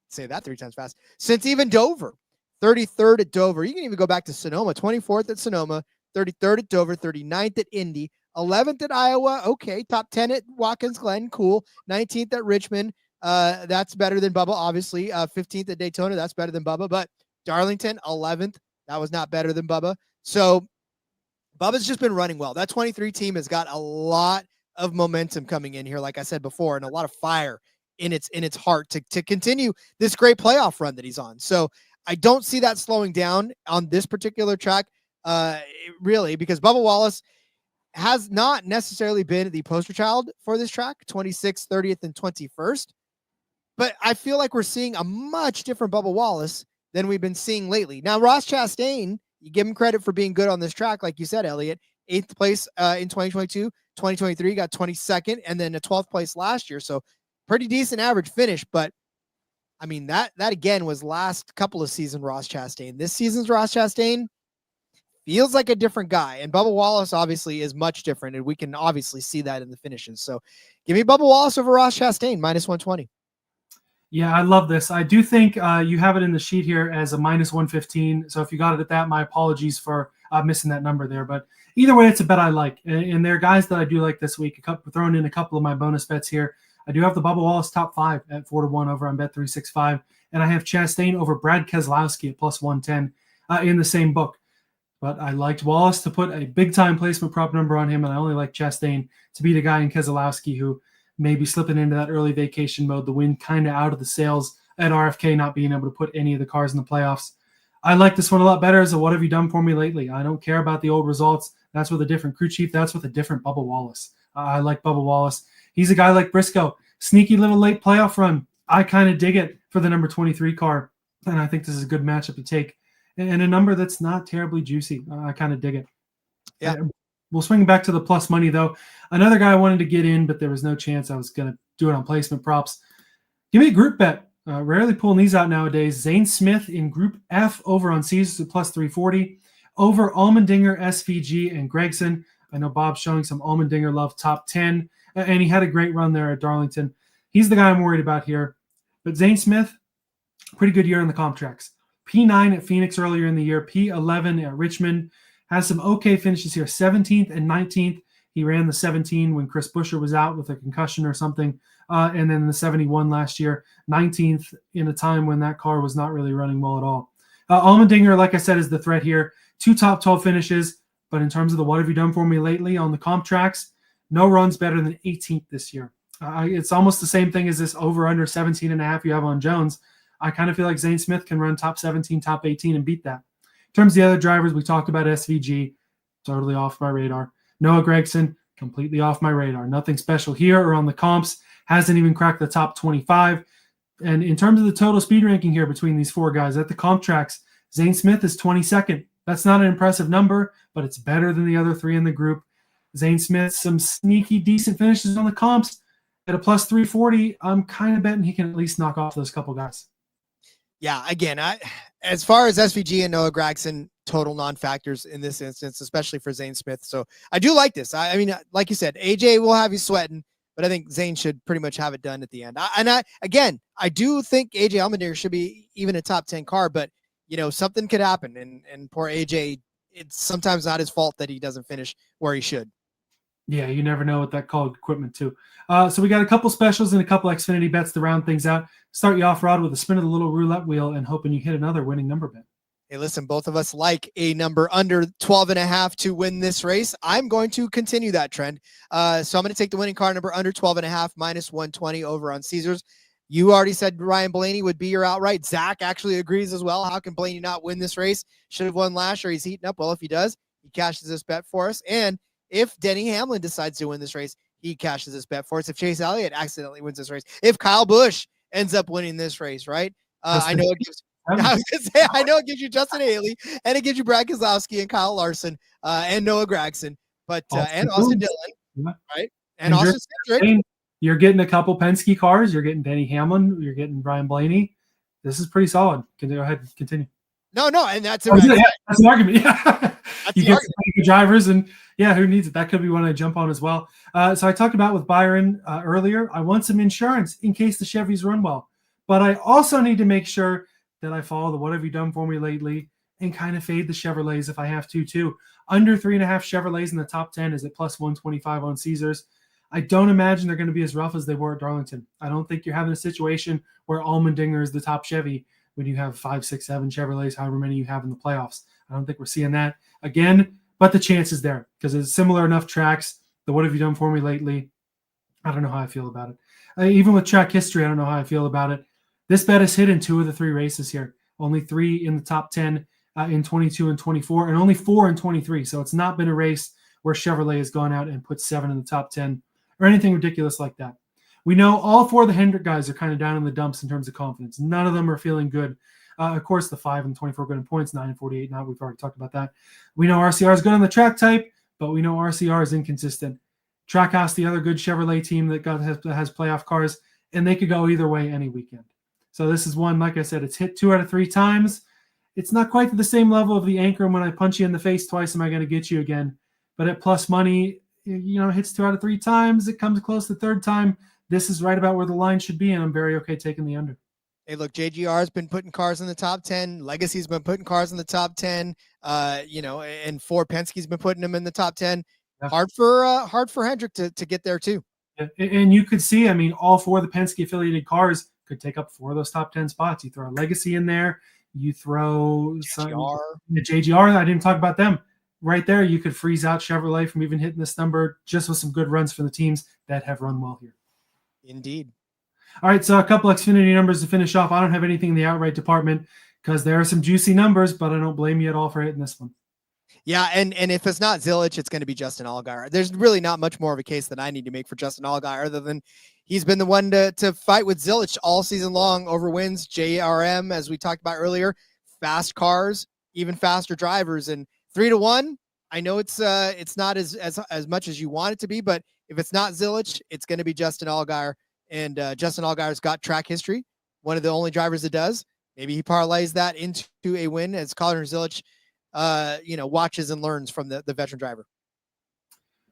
Say that 3 times fast. Since even Dover, 33rd at Dover. You can even go back to Sonoma, 24th at Sonoma, 33rd at Dover, 39th at Indy, 11th at Iowa. Okay, top 10 at Watkins Glen. Cool. 19th at Richmond. That's better than Bubba, obviously. 15th at Daytona. That's better than Bubba. But Darlington, 11th. That was not better than Bubba. So Bubba's just been running well. That 23 team has got a lot of momentum coming in here, like I said before, and a lot of fire. in its heart to continue this great playoff run that he's on. So I don't see that slowing down on this particular track, really, because Bubba Wallace has not necessarily been the poster child for this track, 26th, 30th, and 21st. But I feel like we're seeing a much different Bubba Wallace than we've been seeing lately. Now, Ross Chastain, you give him credit for being good on this track, like you said, Elliot. 8th place in 2022, 2023, got 22nd, and then a 12th place last year. So pretty decent average finish. But I mean, that again was last couple of seasons Ross Chastain. This season's Ross Chastain feels like a different guy. And Bubba Wallace obviously is much different. And we can obviously see that in the finishes. So give me Bubba Wallace over Ross Chastain, -120. Yeah, I love this. I do think you have it in the sheet here as a -115. So if you got it at that, my apologies for missing that number there. But either way, it's a bet I like. And there are guys that I do like this week. Throwing in a couple of my bonus bets here. I do have the Bubba Wallace top 5 at 4-1 over on Bet365. And I have Chastain over Brad Keselowski at +110 in the same book. But I liked Wallace to put a big-time placement prop number on him, and I only like Chastain to beat a guy in Keselowski who may be slipping into that early vacation mode, the wind kind of out of the sails at RFK, not being able to put any of the cars in the playoffs. I like this one a lot better as a what have you done for me lately? I don't care about the old results. That's with a different crew chief. That's with a different Bubba Wallace. I like Bubba Wallace. He's a guy like Briscoe. Sneaky little late playoff run. I kind of dig it for the number 23 car, and I think this is a good matchup to take. And a number that's not terribly juicy. I kind of dig it. Yeah. We'll swing back to the plus money, though. Another guy I wanted to get in, but there was no chance I was going to do it on placement props. Give me a group bet. Rarely pulling these out nowadays. Zane Smith in Group F over on Caesars at +340. Over Allmendinger, SVG, and Gregson. I know Bob's showing some Allmendinger love top 10, and he had a great run there at Darlington. He's the guy I'm worried about here. But Zane Smith, pretty good year on the comp tracks. P9 at Phoenix earlier in the year, P11 at Richmond. Has some okay finishes here, 17th and 19th. He ran the 17 when Chris Buescher was out with a concussion or something, and then the 71 last year, 19th in a time when that car was not really running well at all. Allmendinger, like I said, is the threat here. 2 top 12 finishes, but in terms of the what have you done for me lately on the comp tracks, no runs better than 18th this year. It's almost the same thing as this over-under 17.5 you have on Jones. I kind of feel like Zane Smith can run top 17, top 18 and beat that. In terms of the other drivers, we talked about SVG, totally off my radar. Noah Gragson, completely off my radar. Nothing special here or on the comps. Hasn't even cracked the top 25. And in terms of the total speed ranking here between these 4 guys at the comp tracks, Zane Smith is 22nd. That's not an impressive number, but it's better than the other 3 in the group. Zane Smith, some sneaky decent finishes on the comps. At a +340, I'm kind of betting he can at least knock off those couple guys. Yeah, again, as far as SVG and Noah Gragson, total non-factors in this instance, especially for Zane Smith. So I do like this. I mean, like you said, AJ will have you sweating, but I think Zane should pretty much have it done at the end. I do think AJ Allmendinger should be even a top 10 car, but something could happen. And poor AJ, it's sometimes not his fault that he doesn't finish where he should. Yeah, you never know with that called equipment too. So we got a couple specials and a couple Xfinity bets to round things out. Start you off, Rod, with a spin of the little roulette wheel and hoping you hit another winning number bet. Hey, listen, both of us like a number under 12.5 to win this race. I'm going to continue that trend. So I'm going to take the winning car number under 12.5, -120 over on Caesars. You already said Ryan Blaney would be your outright. Zach actually agrees as well. How can Blaney not win this race? Should have won last year. He's heating up. Well, if he does, he cashes this bet for us. And if Denny Hamlin decides to win this race, he cashes this bet for us. If Chase Elliott accidentally wins this race, if Kyle Busch ends up winning this race, right? I know it gives you Justin Haley, and it gives you Brad Keselowski and Kyle Larson and Noah Gragson, but and Austin Dillon, right? And Austin Cindric. You're getting a couple Penske cars. You're getting Denny Hamlin. You're getting Ryan Blaney. This is pretty solid. Can go ahead and continue. No, and that's that's an argument. Yeah, you get some drivers, and yeah, who needs it? That could be one I jump on as well. So I talked about with Byron earlier. I want some insurance in case the Chevys run well, but I also need to make sure that I follow the what have you done for me lately and kind of fade the Chevrolets if I have to too. Under 3.5 Chevrolets in the top 10 is at +125 on Caesars. I don't imagine they're going to be as rough as they were at Darlington. I don't think you're having a situation where Allmendinger is the top Chevy when you have 5, 6, 7 Chevrolets, however many you have in the playoffs. I don't think we're seeing that again, but the chance is there because it's similar enough tracks. The what have you done for me lately? I don't know how I feel about it. Even with track history, I don't know how I feel about it. This bet is hit in 2 of the 3 races here. Only 3 in the top 10 in 22 and 24, and only 4 in 23. So it's not been a race where Chevrolet has gone out and put 7 in the top 10 or anything ridiculous like that. We know all 4 of the Hendrick guys are kind of down in the dumps in terms of confidence. None of them are feeling good. Of course, the 5 and 24 good in points, 9 and 48 now. We've already talked about that. We know RCR is good on the track type, but we know RCR is inconsistent. Trackhouse, the other good Chevrolet team that has playoff cars, and they could go either way any weekend. So this is one, like I said, it's hit 2 out of 3 times. It's not quite to the same level of the anchor. When I punch you in the face twice, am I going to get you again? But at plus money, it hits 2 out of 3 times. It comes close the 3rd time. This is right about where the line should be, and I'm very okay taking the under. Hey, look, JGR's been putting cars in the top 10. Legacy's been putting cars in the top 10. And Ford Penske's been putting them in the top 10. Yeah. Hard for Hendrick to get there too. Yeah. And you could see, all 4 of the Penske affiliated cars could take up 4 of those top 10 spots. You throw a Legacy in there, you throw the JGR. I didn't talk about them. Right there, you could freeze out Chevrolet from even hitting this number just with some good runs for the teams that have run well here. Indeed. All right, so a couple Xfinity numbers to finish off. I don't have anything in the outright department because there are some juicy numbers, but I don't blame you at all for hitting this one. Yeah, and if it's not Zilich, it's going to be Justin Allgaier. There's really not much more of a case that I need to make for Justin Allgaier other than he's been the one to fight with Zilich all season long over wins, JRM, as we talked about earlier, fast cars, even faster drivers, and 3-1. I know it's not as much as you want it to be, but if it's not Zilich, it's going to be Justin Allgaier. And Justin Allgaier's got track history, one of the only drivers that does. Maybe he parlays that into a win as Colin Zilich, watches and learns from the veteran driver.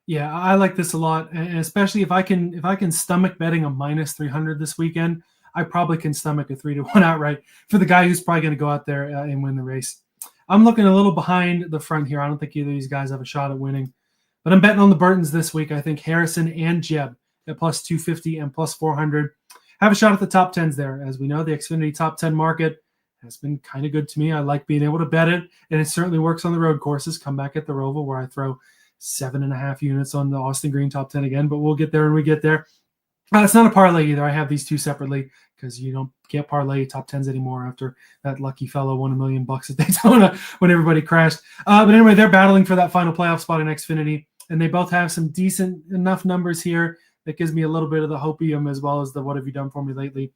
Yeah, I like this a lot, and especially if I can stomach betting a minus 300 this weekend, I probably can stomach a 3-1 outright for the guy who's probably going to go out there and win the race. I'm looking a little behind the front here. I don't think either of these guys have a shot at winning, but I'm betting on the Burtons this week. I think Harrison and Jeb at plus 250 and plus 400 have a shot at the top 10s there. As we know, the Xfinity top 10 market has been kind of good to me. I like being able to bet it, and it certainly works on the road courses. Come back at the Roval where I throw 7.5 units on the Austin Green top 10 again, but we'll get there when we get there. It's not a parlay either. I have these 2 separately because you don't get parlay top 10s anymore after that lucky fellow won $1 million at Daytona when everybody crashed. But anyway, they're battling for that final playoff spot in Xfinity, and they both have some decent enough numbers here that gives me a little bit of the hopium as well as the what have you done for me lately.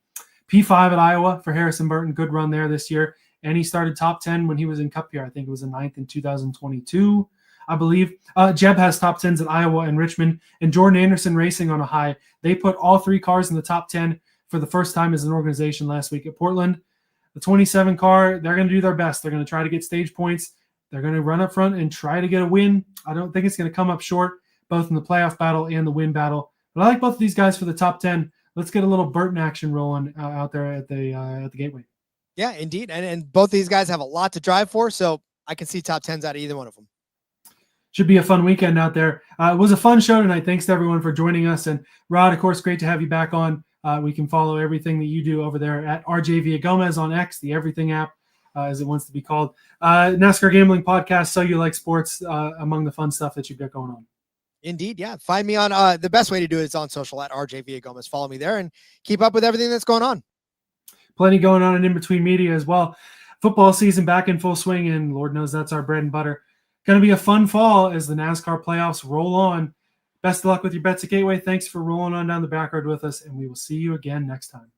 P5 at Iowa for Harrison Burton. Good run there this year. And he started top 10 when he was in Cup here. I think it was a 9th in 2022, I believe. Jeb has top 10s at Iowa and Richmond. And Jordan Anderson Racing on a high. They put all 3 cars in the top 10 for the first time as an organization last week at Portland. The 27 car, they're going to do their best. They're going to try to get stage points. They're going to run up front and try to get a win. I don't think it's going to come up short, both in the playoff battle and the win battle. But I like both of these guys for the top 10. Let's get a little Burton action rolling out there at the Gateway. Yeah, indeed. And both these guys have a lot to drive for, so I can see top 10s out of either one of them. Should be a fun weekend out there. It was a fun show tonight. Thanks to everyone for joining us. And Rod, of course, great to have you back on. We can follow everything that you do over there at RJ Villagomez on X, the Everything app, as it wants to be called. NASCAR Gambling Podcast, So You Like Sports, among the fun stuff that you've got going on. Indeed, yeah. Find me on the best way to do it is on social at RJ Villagomez. Follow me there and keep up with everything that's going on. Plenty going on in between media as well. Football season back in full swing, and Lord knows that's our bread and butter. Going to be a fun fall as the NASCAR playoffs roll on. Best of luck with your bets at Gateway. Thanks for rolling on down the back road with us, and we will see you again next time.